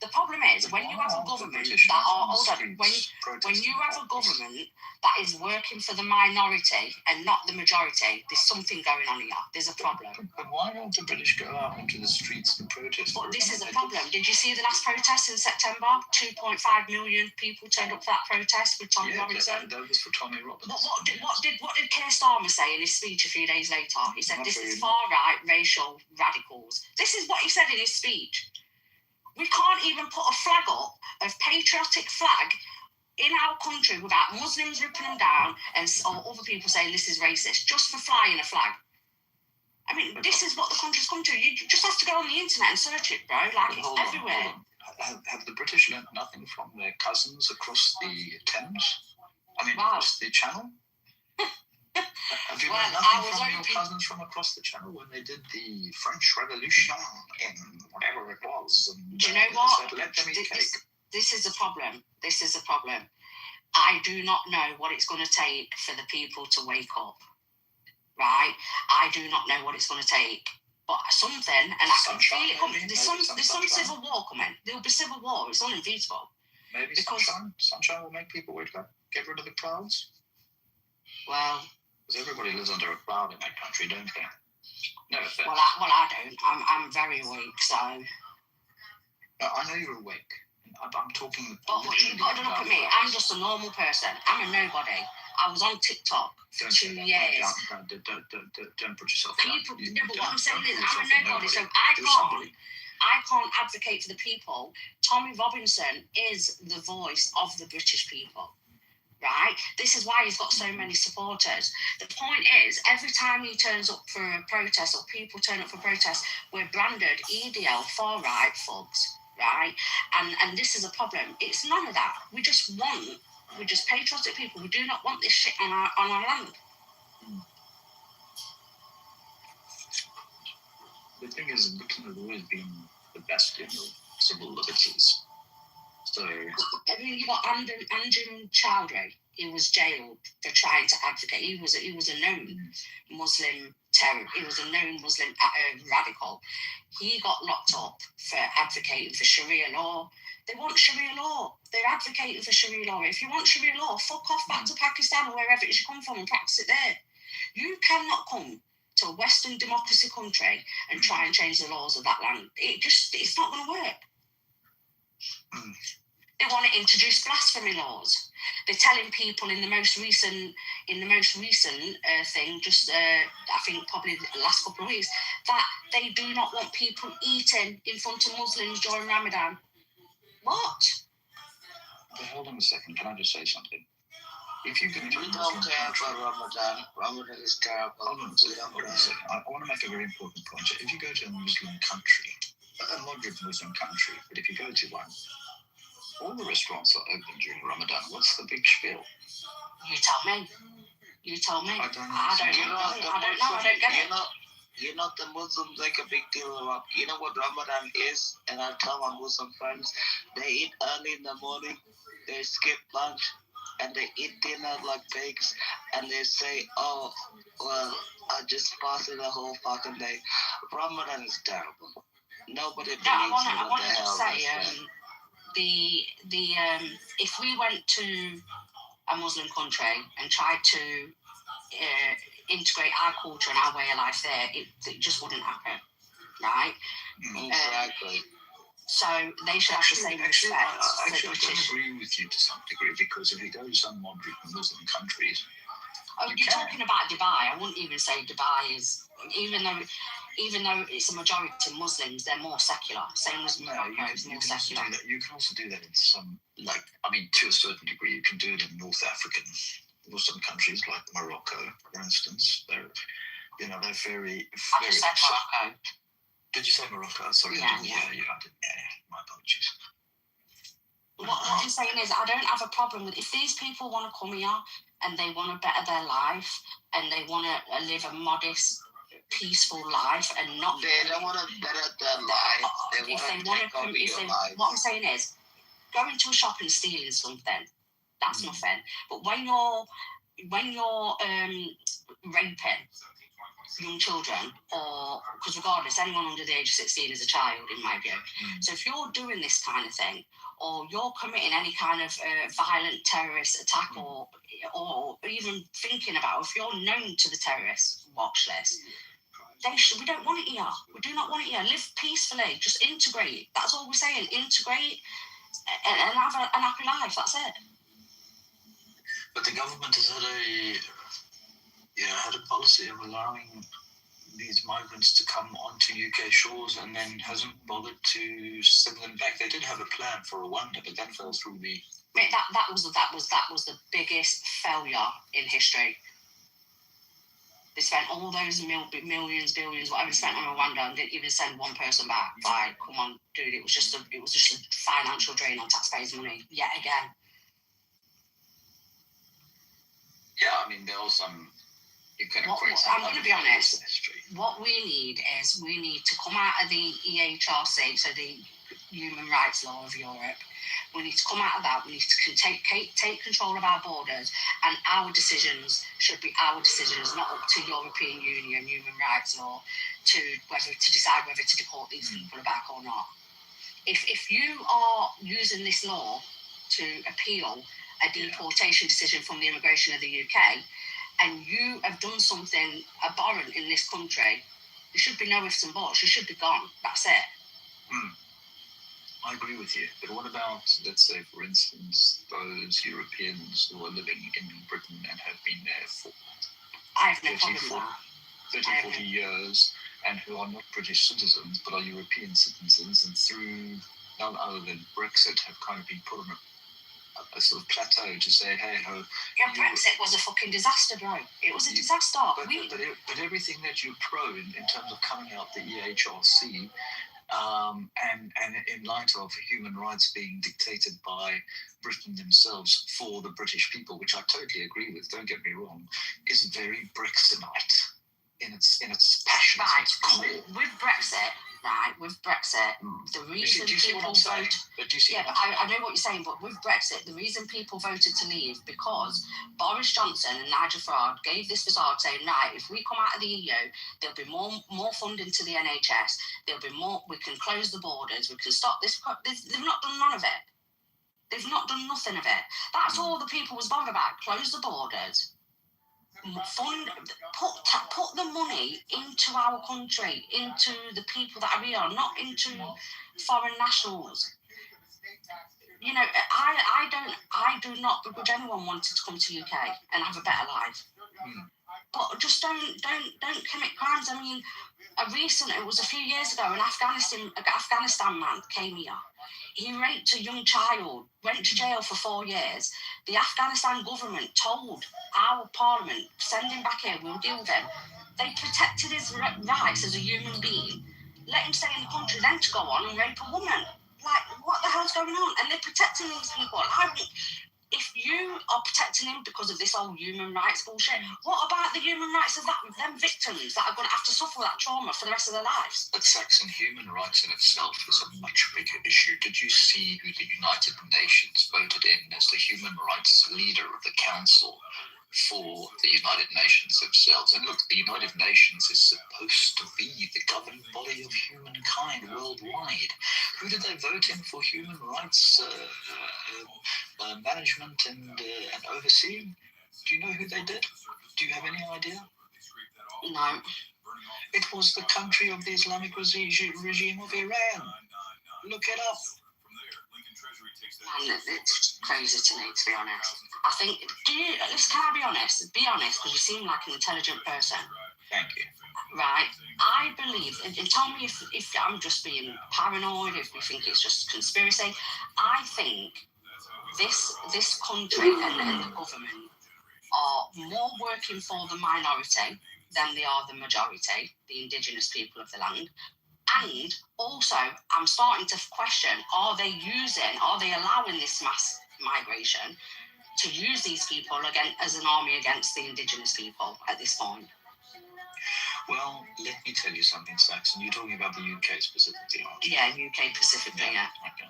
S3: The problem is when you have a government that are when you have a government that is working for the minority and not the majority, there's something going on here. There's a problem.
S7: But why don't the British go out into the streets and protest?
S3: But this is a problem. Did you see the last protest in September? 2.5 million people turned up for that protest with Tommy Robinson.
S7: That was for Tommy Robinson.
S3: What did Keir Starmer say in his speech a few days later? He said, "This is far-right racial radicals." This is what he said in his speech. We can't even put a flag up, a patriotic flag, in our country without Muslims ripping them down or other people saying this is racist, just for flying a flag. I mean, this is what the country's come to. You just have to go on the internet and search it, bro. Like, it's everywhere.
S7: Have the British learned nothing from their cousins across the Thames? I mean, across the Channel? Have you learned nothing from your cousins from across the Channel when they did the French Revolution in whatever it was? And,
S3: do you know what?
S7: Said, let them eat cake.
S3: This is a problem. This is a problem. I do not know what it's going to take for the people to wake up. Right? I do not know what it's going to take. But something, and I can feel it coming. There's some civil war coming. There'll be civil war. It's unbeatable.
S7: Maybe sunshine will make people wake up. Get rid of the clouds.
S3: Well,
S7: because everybody lives under a cloud in that country, don't they? No offense.
S3: Well, I don't. I'm very awake, so.
S7: No, I know you're awake. I'm talking.
S3: But you've got to look at me. I'm just a normal person. I'm a nobody. I was on TikTok for 2 years.
S7: Don't put yourself down.
S3: But what I'm saying is, I'm a nobody, so I can't advocate for the people. Tommy Robinson is the voice of the British people. Right? This is why he's got so many supporters. The point is, every time he turns up for a protest or people turn up for protests, we're branded EDL, far-right thugs, right? And this is a problem. It's none of that. We're just patriotic people. We do not want this shit on our land.
S7: The thing is, Britain has always been the bastion of civil liberties. So
S4: So
S3: I mean, you got Anjan Chowdhury. He was jailed for trying to advocate. He was a known Muslim terror. He was a known Muslim radical. He got locked up for advocating for Sharia law. They want Sharia law. They're advocating for Sharia law. If you want Sharia law, fuck off back to Pakistan or wherever it is you come from and practice it there. You cannot come to a Western democracy country and try and change the laws of that land. It's not going to work. They want to introduce blasphemy laws. They're telling people in the most recent thing, just I think probably the last couple of weeks, that they do not want people eating in front of Muslims during Ramadan. What?
S7: But hold on a second. Can I just say something? If you go to
S2: We don't care about Ramadan. Ramadan is terrible.
S7: Hold on a second. I want to make a very important point. If you go to a Muslim country, a moderate Muslim country, but if you go to one, all the restaurants are open during Ramadan. What's the big spiel?
S3: You tell me. I don't know. I don't get it.
S2: You know, the Muslims make a big deal about, you know what Ramadan is? And I tell my Muslim friends, they eat early in the morning, they skip lunch, and they eat dinner like pigs, and they say, oh, well, I just fasted the whole fucking day. Ramadan is terrible. Nobody believes
S3: I want
S2: what
S3: to
S2: the hell
S3: say,
S2: that's
S3: if we went to a Muslim country and tried to integrate our culture and our way of life there, it just wouldn't happen, right?
S2: Exactly.
S3: So they should have the same respect.
S7: I don't agree with you to some degree, because if you go to some moderate Muslim countries,
S3: you're talking about Dubai. I wouldn't even say Dubai is, even though it's a majority Muslims, they're more secular. Same as Morocco, it's more secular.
S7: You can also do that in some, to a certain degree, you can do it in North African Muslim countries like Morocco, for instance. They're very,
S3: I just
S7: very.
S3: said Morocco.
S7: Did you say Morocco? Sorry,
S3: yeah.
S7: I didn't. My apologies.
S3: What I'm saying is, I don't have a problem with if these people want to come here and they want to better their life and they want to live a modest, peaceful life and not.
S2: They don't want to better their life. They want to take over your life.
S3: What I'm saying is, going to a shop and stealing something, that's nothing. But when you're raping young children, or because regardless, anyone under the age of 16 is a child in my view. So if you're doing this kind of thing, or you're committing any kind of violent terrorist attack, or even thinking about, if you're known to the terrorist watch list, we don't want it here. We do not want it here. Live peacefully. Just integrate. That's all we're saying. Integrate and have an happy life. That's it.
S7: But the government has had a policy of allowing these migrants to come onto UK shores and then hasn't bothered to send them back. They did have a plan for Rwanda, but that fell through the.
S3: Mate, that was the biggest failure in history. They spent all those millions, billions, whatever they spent on Rwanda, and didn't even send one person back. Like, come on, dude, it was just a financial drain on taxpayers' money yet again.
S7: Yeah, I mean, there are some.
S3: I'm going to be honest. What we need to come out of the EHRC, so the Human Rights Law of Europe. We need to come out of that. We need to take control of our borders, and our decisions should be our decisions, not up to European Union Human Rights Law to decide whether to deport these people back or not. If you are using this law to appeal a deportation decision from the immigration of the UK, and you have done something abhorrent in this country, there should be no ifs and buts. You should be gone. That's it.
S7: I agree with you. But what about, let's say, for instance, those Europeans who are living in Britain and have been there for 40 years and who are not British citizens but are European citizens, and through none other than Brexit have kind of been put on a sort of plateau to say, hey ho.
S3: Yeah, Brexit was a fucking disaster, bro. It was a disaster.
S7: But everything that you're pro in terms of coming out the EHRC, and in light of human rights being dictated by Britain themselves for the British people, which I totally agree with, don't get me wrong, is very Brexitite in its passion.
S3: Right. With Brexit, right, with Brexit, the reason people voted... Yeah, but I know what you're saying, but with Brexit, the reason people voted to leave because Boris Johnson and Nigel Farage gave this facade saying, right, if we come out of the EU, there'll be more funding to the NHS, there'll be more, we can close the borders, we can stop this. They've not done none of it. They've not done nothing of it. That's all the people was bothered about. Close the borders. Put the money into our country, into the people that are here, not into foreign nationals. You know, I do not begrudge anyone wanting to come to UK and have a better life. But just don't commit crimes. I mean, it was a few years ago, an Afghanistan man came here. He raped a young child, went to jail for 4 years. The Afghanistan government told our parliament, send him back here, we'll deal with him. They protected his rights as a human being, let him stay in the country, then to go on and rape a woman. Like, what the hell's going on? And they're protecting these people. If you are protecting him because of this whole human rights bullshit, what about the human rights of them victims that are going to have to suffer that trauma for the rest of their lives?
S7: But Saxon, human rights in itself is a much bigger issue. Did you see who the United Nations voted in as the human rights leader of the Council for the United Nations themselves? And look, the United Nations is supposed to be the governing body of humankind worldwide. Who did they vote in for human rights management and overseeing? Do you know who they did? Do you have any idea?
S3: No.
S7: It was the country of the Islamic regime of Iran. Look it up.
S3: Man, it's crazy to me, to be honest. I think, can I be honest? Be honest, because you seem like an intelligent person.
S7: Thank you.
S3: Right? I believe, and tell me if I'm just being paranoid, if you think it's just conspiracy. I think this country and the government are more working for the minority than they are the majority, the indigenous people of the land. And also, I'm starting to question, are they allowing this mass migration to use these people again as an army against the indigenous people at this point?
S7: Well, let me tell you something, Saxon. You're talking about the UK specifically, aren't you?
S3: Yeah, UK specifically, yeah.
S7: Okay.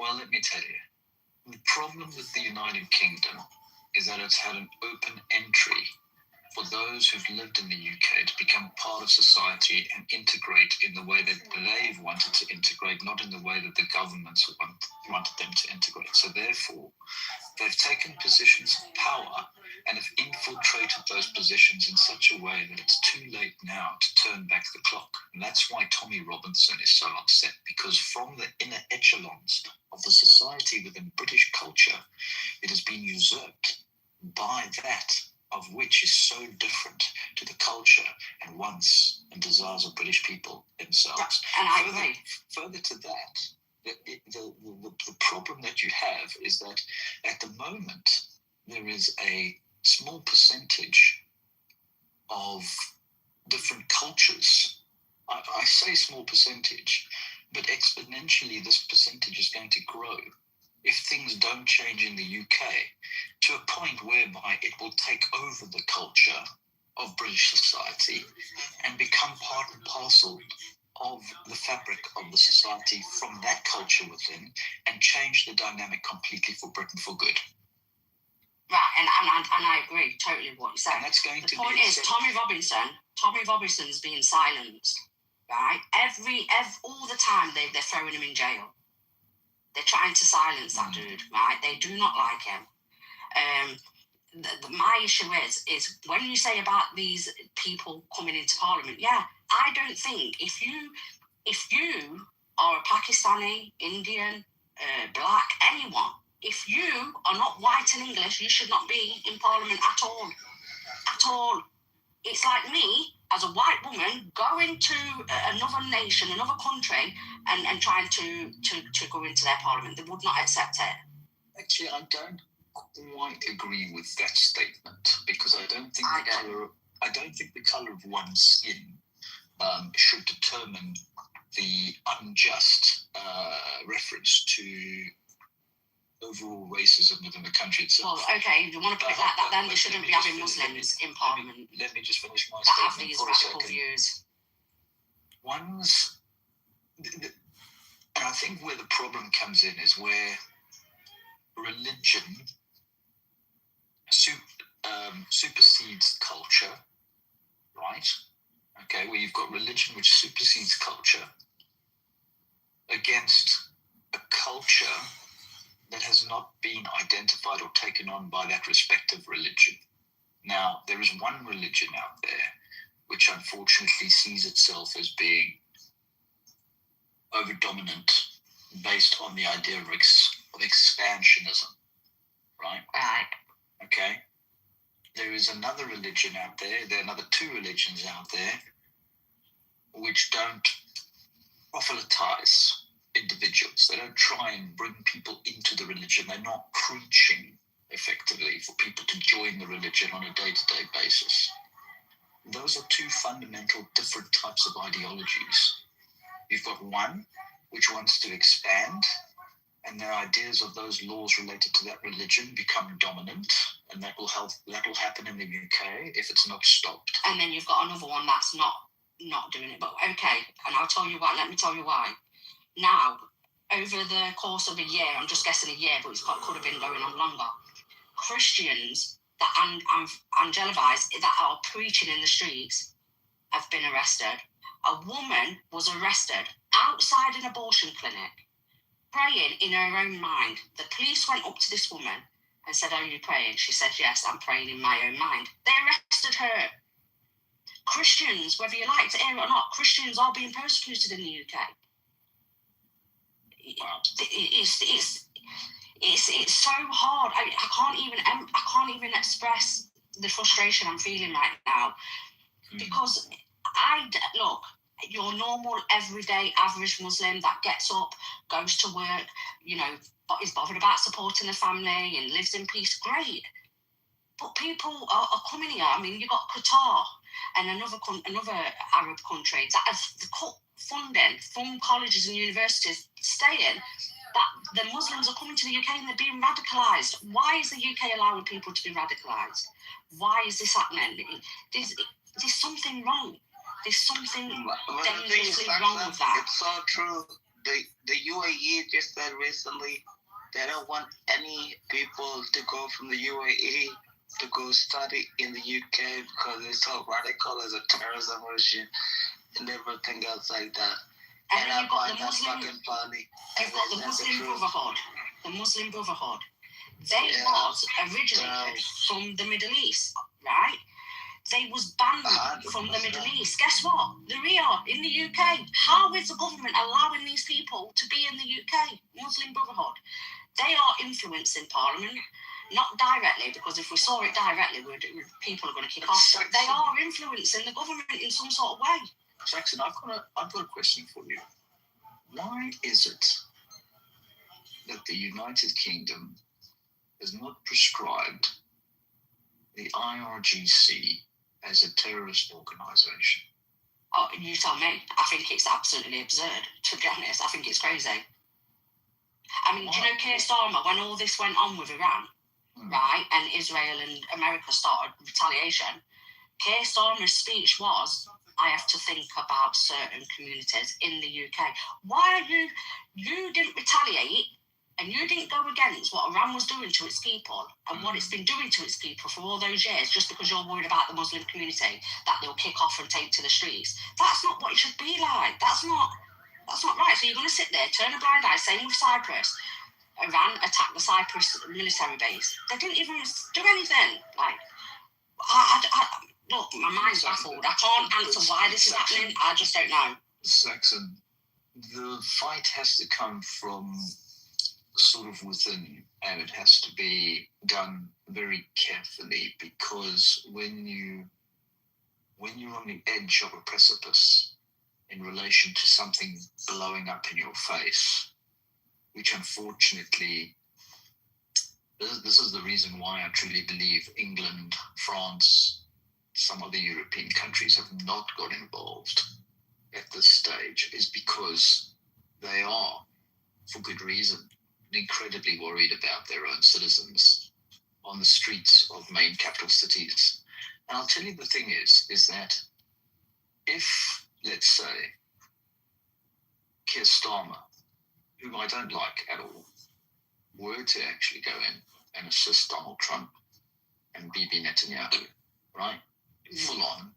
S7: Well, let me tell you. The problem with the United Kingdom is that it's had an open entry for those who've lived in the UK to become part of society and integrate in the way that they've wanted to integrate, not in the way that the governments wanted them to integrate. So therefore, they've taken positions of power and have infiltrated those positions in such a way that it's too late now to turn back the clock. And that's why Tommy Robinson is so upset, because from the inner echelons of the society within British culture, it has been usurped by that of which is so different to the culture and wants and desires of British people themselves.
S3: And I agree.
S7: Further to that, the problem that you have is that at the moment there is a small percentage of different cultures. I say small percentage, but exponentially this percentage is going to grow if things don't change in the UK to a point whereby it will take over the culture of British society and become part and parcel of the fabric of the society from that culture within and change the dynamic completely for Britain for good.
S3: Right, and I agree totally with what you said.
S7: And that's going
S3: the point is, Tommy Robinson's being silenced, right? All the time they're throwing him in jail. They're trying to silence that dude, right? They do not like him. My issue is when you say about these people coming into Parliament, yeah, I don't think if you are a Pakistani, Indian, black, anyone, if you are not white and English, you should not be in Parliament at all. At all. It's like me, as a white woman, going to another nation, another country, and trying to go into their parliament. They would not accept it.
S7: Actually, I don't quite agree with that statement, because I don't think the colour of one's skin should determine the unjust reference to overall racism within the country itself.
S3: Well, okay, if you want to put it like that, then they shouldn't be having Muslims in Parliament.
S7: Let me just finish my
S3: that have
S7: statement
S3: these
S7: for a
S3: radical
S7: second.
S3: views.
S7: One's And I think where the problem comes in is where religion supersedes culture, right? Okay, where you've got religion which supersedes culture against a culture that has not been identified or taken on by that respective religion. Now, there is one religion out there which unfortunately sees itself as being over-dominant based on the idea of expansionism, right?
S3: Right.
S7: Okay. There is another religion out there. There are another two religions out there which don't proselytize individuals. They don't try and bring people into the religion. They're not preaching effectively for people to join the religion on a day-to-day basis. Those are two fundamental different types of ideologies. You've got one which wants to expand, and the ideas of those laws related to that religion become dominant, and that will happen in the UK if it's not stopped.
S3: And then you've got another one that's not doing it. But okay, and I'll tell you why. Let me tell you why. Now, over the course of a year, I'm just guessing a year, but could have been going on longer. Christians that evangelize, that are preaching in the streets, have been arrested. A woman was arrested outside an abortion clinic, praying in her own mind. The police went up to this woman and said, "Are you praying?" She said, "Yes, I'm praying in my own mind." They arrested her. Christians, whether you like to hear it or not, Christians are being persecuted in the UK.
S7: Wow.
S3: It's so hard. I can't even express the frustration I'm feeling right now, because look, your normal, everyday, average Muslim that gets up, goes to work, is bothered about supporting the family and lives in peace, great. But people are coming here. I mean, you've got Qatar and another Arab country that have cut funding from colleges and universities, saying that the Muslims are coming to the UK and they're being radicalised. Why is the UK allowing people to be radicalised? Why is this happening? There's something wrong. There's something dangerously wrong with that.
S2: It's so true. The UAE just said recently they don't want any people to go from the UAE to go study in the UK because it's so radical as a terrorism regime and everything else like that.
S3: And then you've got the Muslim Brotherhood. They was originated from the Middle East, right? They was banned from the Middle East. Guess what? They're here in the UK. How is the government allowing these people to be in the UK? Muslim Brotherhood. They are influencing Parliament, not directly, because if we saw it directly, people are going to kick off. But they are influencing the government in some sort of way.
S7: Jackson, I've got a question for you. Why is it that the United Kingdom has not prescribed the IRGC as a terrorist organisation?
S3: Oh, you tell me. I think it's absolutely absurd, to be honest. I think it's crazy. I mean, do you know Keir Starmer, when all this went on with Iran, right, and Israel and America started retaliation, Keir Starmer's speech was, "I have to think about certain communities in the UK." Why are you didn't retaliate and you didn't go against what Iran was doing to its people and what it's been doing to its people for all those years just because you're worried about the Muslim community that they'll kick off and take to the streets? That's not what it should be like. That's not right. So you're going to sit there, turn a blind eye, same with Cyprus. Iran attacked the Cyprus military base. They didn't even do anything. Like, look, my mind's baffled. I can't answer why this is happening. I just don't know.
S7: Saxon, the fight has to come from sort of within, and it has to be done very carefully, because when you're on the edge of a precipice in relation to something blowing up in your face, which unfortunately, this is the reason why I truly believe England, France, some of the European countries have not got involved at this stage, is because they are, for good reason, incredibly worried about their own citizens on the streets of main capital cities. And I'll tell you, the thing is that if, let's say, Keir Starmer, whom I don't like at all, were to actually go in and assist Donald Trump and Bibi Netanyahu, right, full on,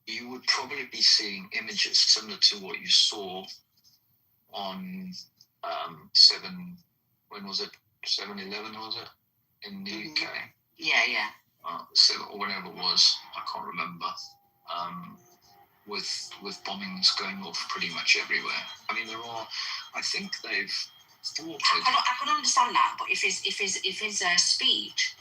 S7: you would probably be seeing images similar to what you saw on 7/11 was it, in the UK?
S3: Yeah.
S7: Or whatever it was, I can't remember. With bombings going off pretty much everywhere. I mean, I think they've thwarted.
S3: I can understand that, but if his speech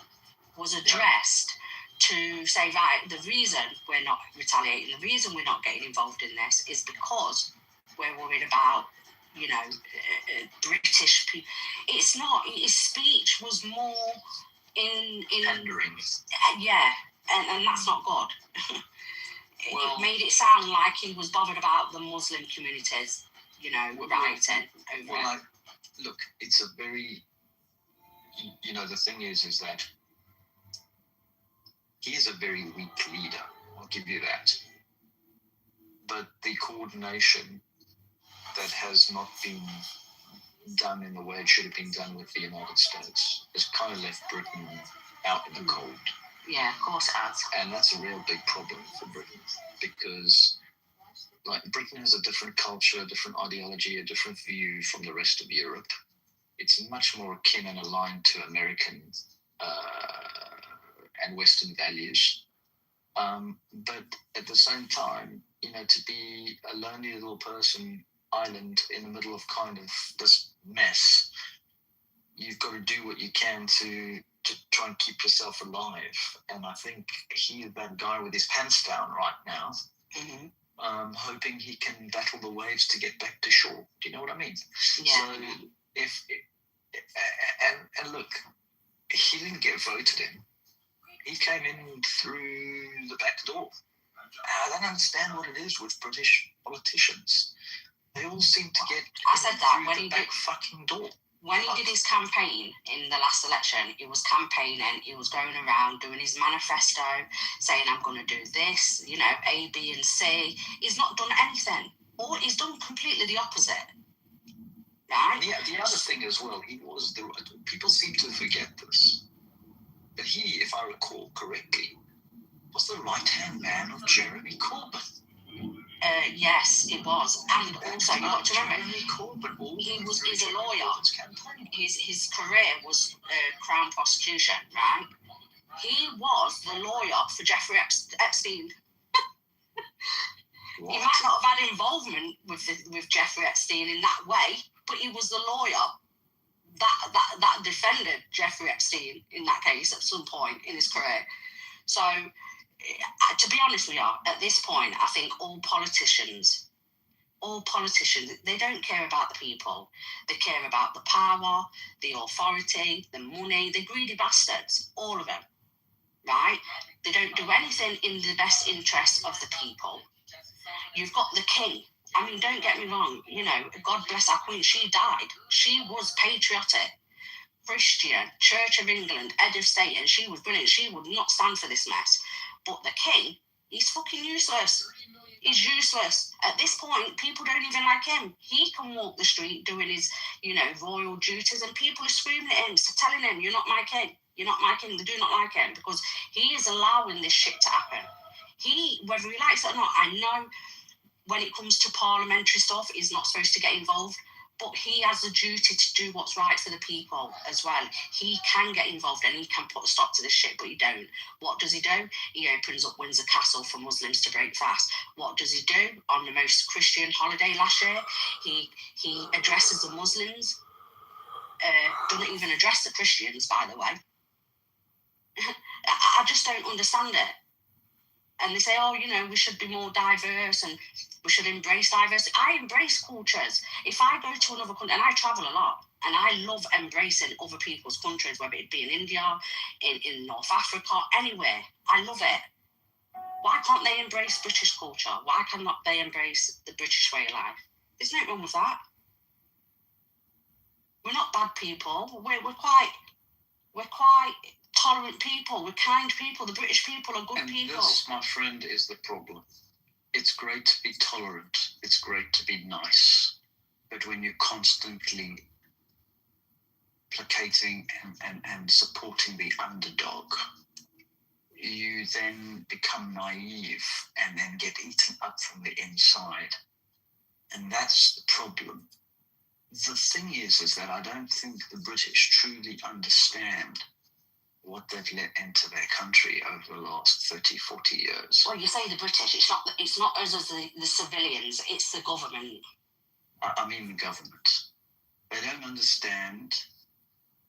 S3: was addressed to say, right, the reason we're not retaliating, the reason we're not getting involved in this is because we're worried about, British people. It's not. His speech was more in
S7: pandering.
S3: Yeah, and that's not good.
S7: Well,
S3: it made it sound like he was bothered about the Muslim communities, rioting over it.
S7: Look, it's a very, the thing is that he is a very weak leader. I'll give you that. But the coordination that has not been done in the way it should have been done with the United States has kind of left Britain out in the cold.
S3: Yeah, of course it has.
S7: And that's a real big problem for Britain because, Britain has a different culture, a different ideology, a different view from the rest of Europe. It's much more akin and aligned to American and Western values. But at the same time, to be a lonely little island in the middle of kind of this mess, you've got to do what you can to try and keep yourself alive. And I think he is that guy with his pants down right now, hoping he can battle the waves to get back to shore. Do you know what I mean?
S3: Yeah.
S7: So and look, he didn't get voted in. He came in through the back door. I don't understand what it is with British politicians. They all seem to get through the back fucking door.
S3: When he did his campaign in the last election, he was campaigning, he was going around doing his manifesto, saying, I'm going to do this, A, B, and C. He's not done anything. Or he's done completely the opposite. Right?
S7: The other thing as well, people seem to forget this, but he, if I recall correctly, was the right-hand man of Jeremy Corbyn.
S3: Yes, it was. And also, you got to remember, he's a lawyer. His career was Crown prosecution, right? He was the lawyer for Jeffrey Epstein. He might not have had involvement with Jeffrey Epstein in that way, but he was the lawyer that defended Jeffrey Epstein in that case at some point in his career. So, to be honest with you, at this point, I think all politicians, they don't care about the people. They care about the power, the authority, the money. They're greedy bastards, all of them, right? They don't do anything in the best interest of the people. You've got the king. I mean, don't get me wrong, God bless our queen, she died. She was patriotic, Christian, Church of England, head of state, and she was brilliant. She would not stand for this mess. But the king, he's fucking useless. He's useless. At this point, people don't even like him. He can walk the street doing his, royal duties, and people are screaming at him, telling him, you're not my king. You're not my king. They do not like him because he is allowing this shit to happen. Whether he likes it or not, I know when it comes to parliamentary stuff, he's not supposed to get involved, but he has a duty to do what's right for the people as well. He can get involved and he can put a stop to this shit, but he don't. What does he do? He opens up Windsor Castle for Muslims to break fast. What does he do? On the most Christian holiday last year, he addresses the Muslims. Doesn't even address the Christians, by the way. I just don't understand it. And they say, we should be more diverse and we should embrace diversity. I embrace cultures. If I go to another country, and I travel a lot, and I love embracing other people's countries, whether it be in India, in North Africa, anywhere. I love it. Why can't they embrace British culture? Why cannot they embrace the British way of life? There's no wrong with that. We're not bad people. We're quite tolerant people. We're kind people. The British people are good people.
S7: And this, my friend, is the problem. it's great to be tolerant. It's great to be nice. But when you're constantly placating and supporting the underdog, you then become naive and then get eaten up from the inside. And that's the problem. The thing is that I don't think the British truly understand what they've let into their country over the last 30, 40 years.
S3: Well, you say the British, it's not us as the civilians, it's the government.
S7: I mean the government. They don't understand.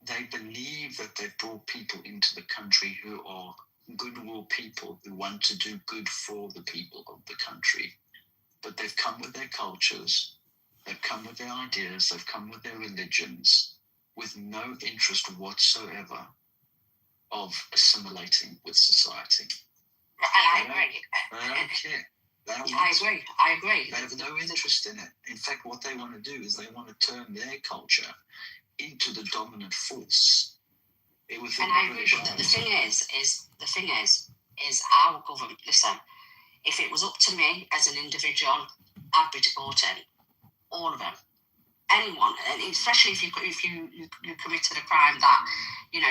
S7: They believe that they've brought people into the country who are goodwill people who want to do good for the people of the country. But they've come with their cultures, they've come with their ideas, they've come with their religions, with no interest whatsoever of assimilating with society.
S3: And I agree.
S7: They don't care. They don't
S3: I agree.
S7: They have no interest in it. In fact, what they want to do is they want to turn their culture into the dominant force.
S3: And I agree, but the thing is our government. Listen, if it was up to me as an individual, I'd be deporting all of them, anyone, and especially if you committed a crime that,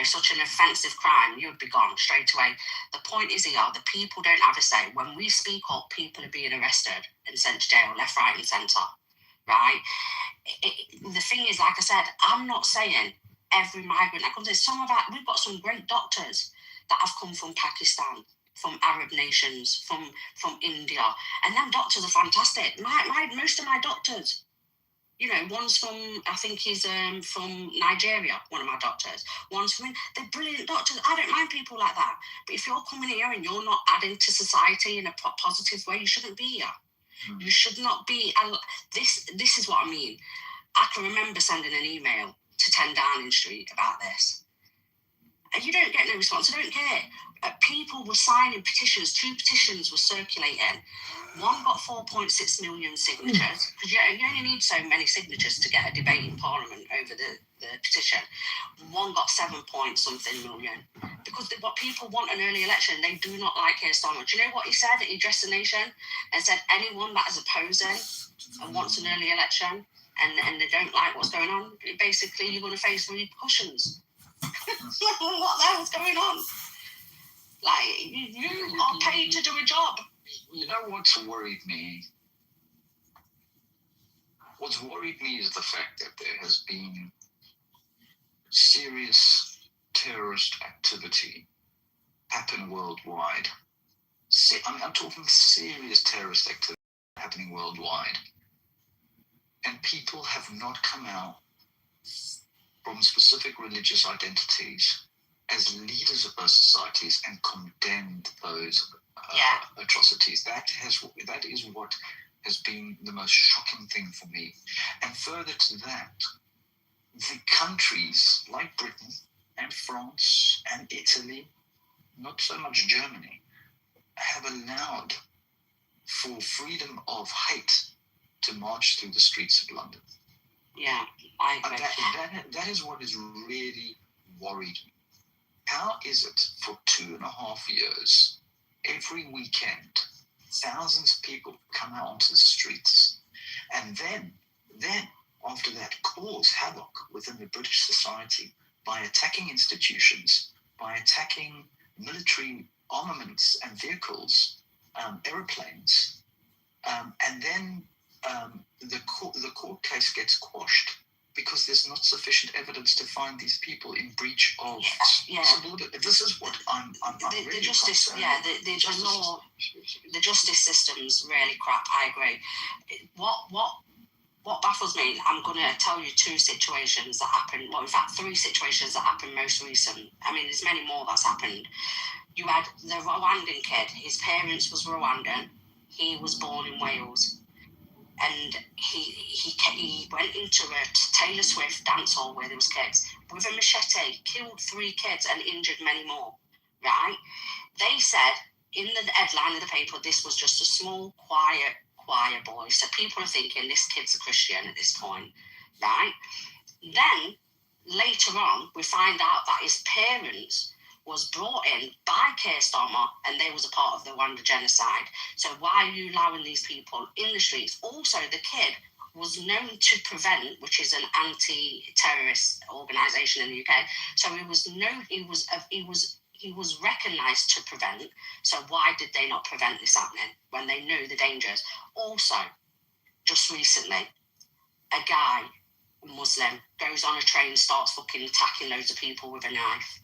S3: such an offensive crime, you'd be gone straight away. The point is here, the people don't have a say. When we speak up, people are being arrested and sent to jail, left, right, and centre. Right? The thing is, like I said, I'm not saying every migrant that comes in. We've got some great doctors that have come from Pakistan, from Arab nations, from India, and them doctors are fantastic. Most of my doctors, one's from, I think he's from Nigeria, one of my doctors. One's from, they're brilliant doctors. I don't mind people like that. But if you're coming here and you're not adding to society in a positive way, you shouldn't be here. You should not be. This is what I mean. I can remember sending an email to 10 Downing Street about this. And you don't get no response. I don't care. People were signing petitions. 2 petitions were circulating. One got 4.6 million signatures, because you only need so many signatures to get a debate in Parliament over the petition. One got 7-point-something million. Because what people want an early election, they do not like Keir Starmer. Do you know what he said? He addressed the nation and said anyone that is opposing and wants an early election and they don't like what's going on, basically you're going to face repercussions. What the hell's going on? Like, you are paid to do a job.
S7: You know what's worried me? What's worried me is the fact that there has been serious terrorist activity happen worldwide. I'm talking serious terrorist activity happening worldwide. And people have not come out from specific religious identities as leaders of those societies and condemned those atrocities. That is what has been the most shocking thing for me. And further to that, the countries like Britain and France and Italy, not so much Germany, have allowed for freedom of hate to march through the streets of London.
S3: Yeah, I agree.
S7: That is what has really worried me. How is it for 2.5 years, every weekend, thousands of people come out onto the streets, and then after that cause havoc within the British society by attacking institutions, by attacking military armaments and vehicles, aeroplanes, and then the court case gets quashed because there's not sufficient evidence to find these people in breach of This is what I'm really
S3: the justice,
S7: concerned.
S3: The justice system's really crap. I agree. What baffles me, I'm going to tell you 2 situations that happened. Well, in fact, 3 situations that happened most recent. I mean, there's many more that's happened. You had the Rwandan kid. His parents was Rwandan. He was born in Wales. And he went into a Taylor Swift dance hall where there was kids with a machete, killed 3 kids and injured many more, right? They said in the headline of the paper, this was just a small, quiet boy. So people are thinking this kid's a Christian at this point, right? Then, later on, we find out that his parents was brought in by Keir Starmer, and they was a part of the Rwanda genocide. So why are you allowing these people in the streets? Also, the kid was known to prevent, which is an anti-terrorist organisation in the UK. So he was recognised to prevent. So why did they not prevent this happening when they knew the dangers? Also, just recently, a guy, a Muslim, goes on a train, starts fucking attacking loads of people with a knife.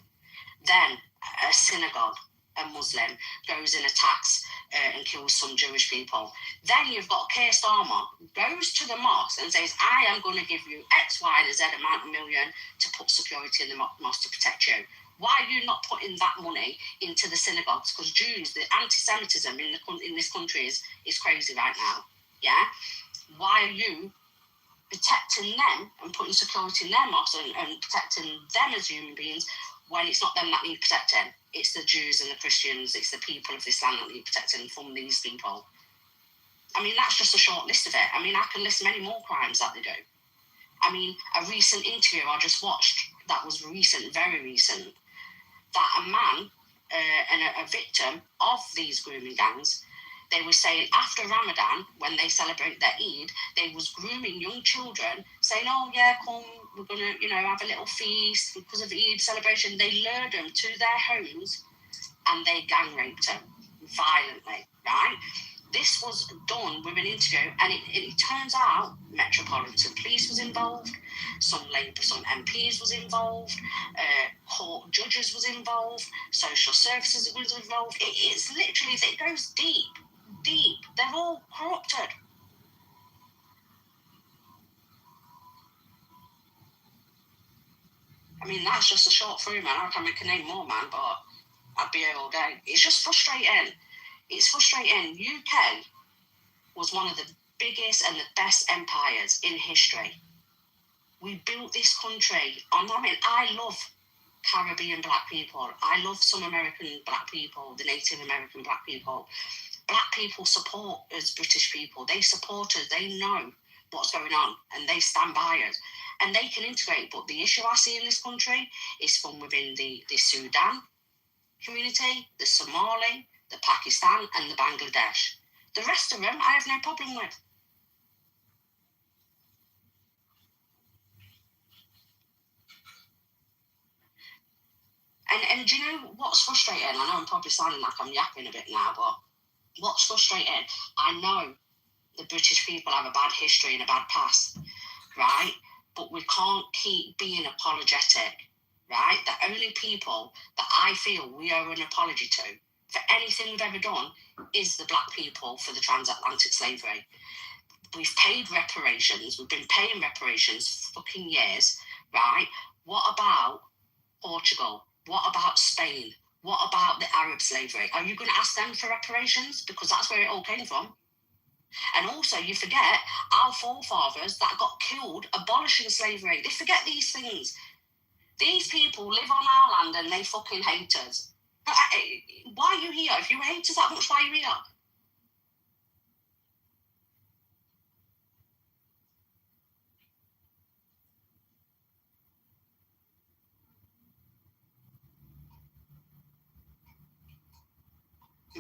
S3: Then a synagogue, a Muslim, goes and attacks and kills some Jewish people. Then you've got Keir Starmer, goes to the mosque and says, I am going to give you X, Y, and Z amount of million to put security in the mosque to protect you. Why are you not putting that money into the synagogues? Because Jews, the anti-Semitism in this country is crazy right now. Yeah? Why are you protecting them and putting security in their mosques and protecting them as human beings when it's not them that need protecting? It's the Jews and the Christians, it's the people of this land that need protecting from these people. I mean, that's just a short list of it. I mean, I can list many more crimes that they do. I mean, a recent interview I just watched that was recent, very recent, that a man and a victim of these grooming gangs, they were saying after Ramadan, when they celebrate their Eid, they was grooming young children, saying, oh yeah, come, we're going to, have a little feast because of Eid celebration. They lured them to their homes and they gang raped them violently, right? This was done with an interview, and it turns out Metropolitan Police was involved, some MPs was involved, court judges was involved, social services was involved. It's literally, it goes deep. They're all corrupted. I mean, that's just a short through, man. I can name more, man, but I'd be here all day. It's just frustrating. It's frustrating. UK was one of the biggest and the best empires in history. We built this country on, I love Caribbean black people. I love some American black people, the Native American black people. Black people support us British people. They support us. They know what's going on and they stand by us and they can integrate. But the issue I see in this country is from within the Sudan community, the Somali, the Pakistan and the Bangladesh. The rest of them, I have no problem with. And do you know what's frustrating? I know I'm probably sounding like I'm yapping a bit now, but what's frustrating? I know the British people have a bad history and a bad past, right? But we can't keep being apologetic, right? The only people that I feel we owe an apology to for anything we've ever done is the black people for the transatlantic slavery. We've paid reparations. We've been paying reparations for fucking years, right? What about Portugal? What about Spain? What about the Arab slavery? Are you going to ask them for reparations? Because that's where it all came from. And also, you forget our forefathers that got killed abolishing slavery. They forget these things. These people live on our land and they fucking hate us. Why are you here? If you hate us that much, why are you here?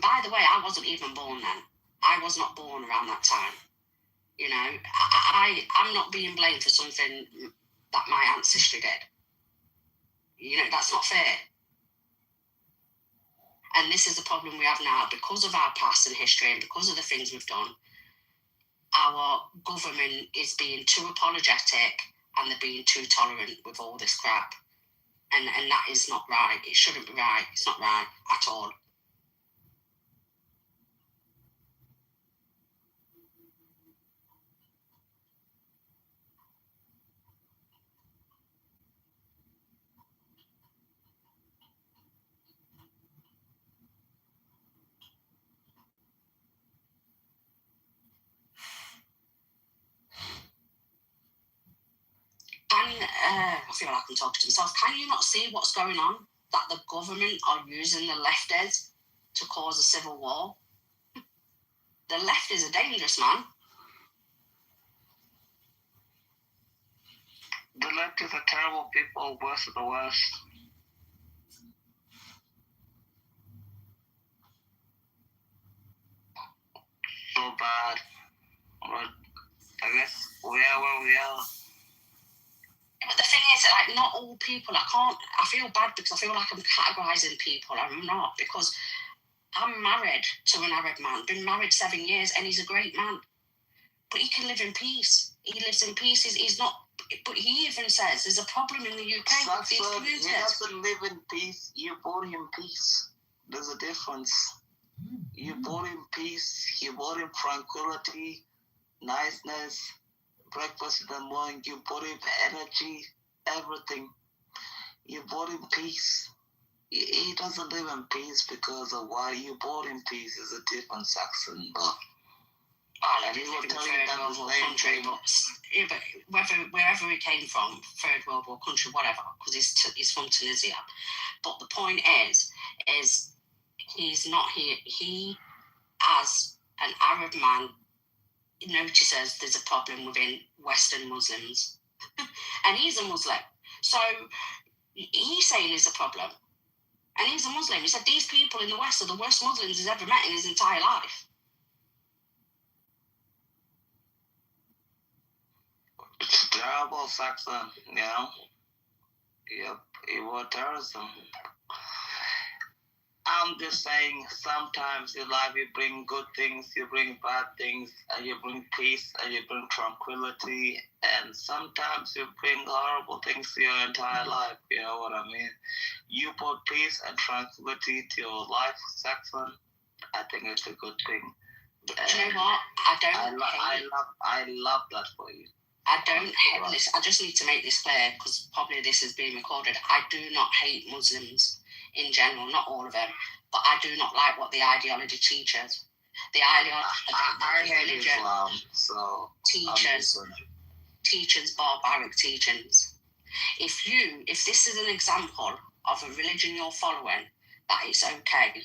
S3: By the way, I wasn't even born then. I was not born around that time. I'm not being blamed for something that my ancestry did. That's not fair. And this is the problem we have now. Because of our past and history and because of the things we've done, our government is being too apologetic and they're being too tolerant with all this crap. And that is not right. It shouldn't be right. It's not right at all. I feel like I'm talking to myself. Can you not see what's going on? That the government are using the lefties to cause a civil war? The left is a dangerous, man.
S2: The left is a terrible people, worst of the worst. so bad. But I guess we are where we are.
S3: But the thing is, like, not all people, I feel bad because I feel like I'm categorising people. I'm not, because I'm married to an Arab man, been married 7 years, and he's a great man. But he can live in peace. He lives in peace. He's not, but he even says there's a problem in the UK with these communities.
S2: He doesn't live in peace. You brought him peace. There's a difference. You brought him peace. You brought him tranquility, niceness, breakfast in the morning. You brought him energy, everything. You brought him peace. He doesn't live in peace because of why you brought him peace is a different Saxon, but.
S3: And he will tell you that World War country, but wherever he came from, Third World War country, whatever, because he's from Tunisia. But the point is he's not here. He, as an Arab man, notices there's a problem within Western Muslims, and he's a Muslim. So he's saying there's a problem, and he's a Muslim. He said these people in the West are the worst Muslims he's ever met in his entire life.
S2: It's terrible, Saxon, you know? Yep, it was terrorism. I'm just saying, sometimes in life you bring good things, you bring bad things, and you bring peace, and you bring tranquility, and sometimes you bring horrible things to your entire life, you know what I mean? You brought peace and tranquility to your life, Saxon. I think it's a good thing.
S3: Do you know what?
S2: I love that for you.
S3: I don't hate this. I just need to make this clear because probably this is being recorded. I do not hate Muslims in general, not all of them, but I do not like what the ideology teaches. The ideology,
S2: I hate Islam, so
S3: teaches barbaric teachings. If this is an example of a religion you're following, that it's okay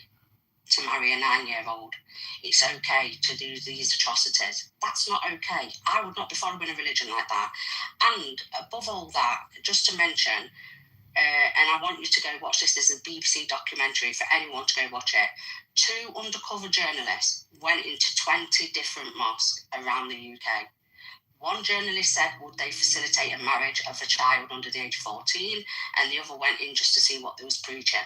S3: to marry a 9-year-old, it's okay to do these atrocities. That's not okay. I would not be following a religion like that. And above all that, just to mention, and I want you to go watch this. This is a BBC documentary for anyone to go watch it. 2 undercover journalists went into 20 different mosques around the UK. One journalist said, would they facilitate a marriage of a child under the age of 14? And the other went in just to see what they was preaching.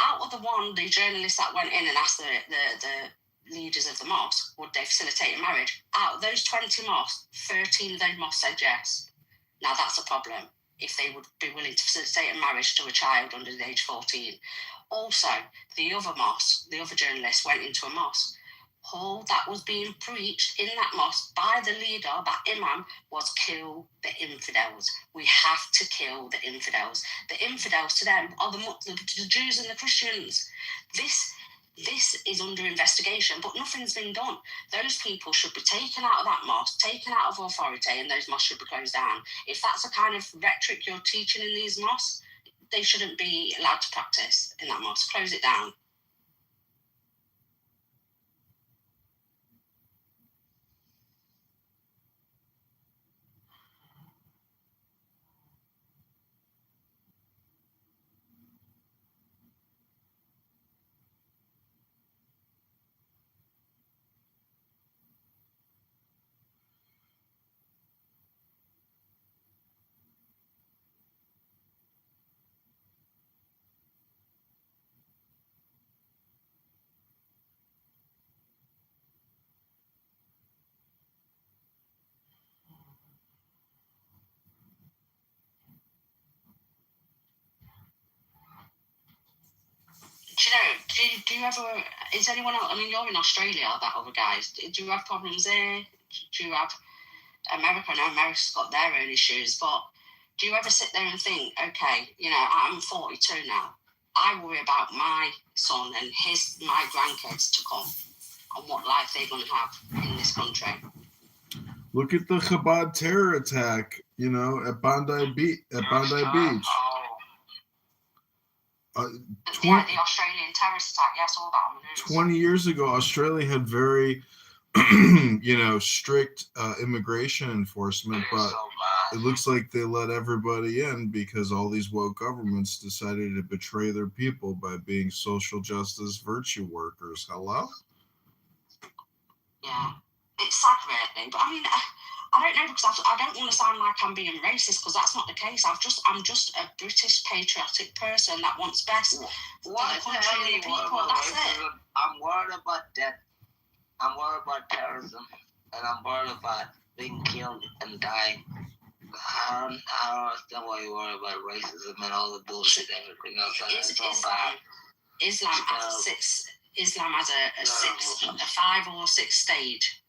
S3: Out of the journalist that went in and asked the leaders of the mosque, would they facilitate a marriage? Out of those 20 mosques, 13 of those mosques said yes. Now that's a problem, if they would be willing to facilitate a marriage to a child under the age of 14. Also, the other journalist went into a mosque. All that was being preached in that mosque by the leader, that imam, was kill the infidels. We have to kill the infidels. The infidels to them are the Jews and the Christians. This is under investigation, but nothing's been done. Those people should be taken out of that mosque, taken out of authority, and those mosques should be closed down. If that's the kind of rhetoric you're teaching in these mosques, they shouldn't be allowed to practice in that mosque. Close it down. Do you ever, is anyone else, I mean, you're in Australia, that other guys, do you have problems there? Do you have America? I know America's got their own issues, but do you ever sit there and think, okay, I'm 42 now, I worry about my son and my grandkids to come and what life they're going to have in this country?
S1: Look at the Chabad terror attack, at Bondi Beach.
S3: The Australian terrorist attack, yes, all that on the news.
S1: 20 years ago, Australia had very, strict immigration enforcement, but it looks like they let everybody in because all these woke governments decided to betray their people by being social justice virtue workers. Hello?
S3: Yeah, it's sad, really. But I mean, I don't know, because I don't want to sound like I'm being racist, because that's not the case. I'm just a British patriotic person that wants best for the country and the people. That's it.
S2: I'm worried about death. I'm worried about terrorism, and I'm worried about being killed and dying. I don't understand why you worry about racism and all the bullshit, everything else.
S3: Islam has a 5 or 6 stage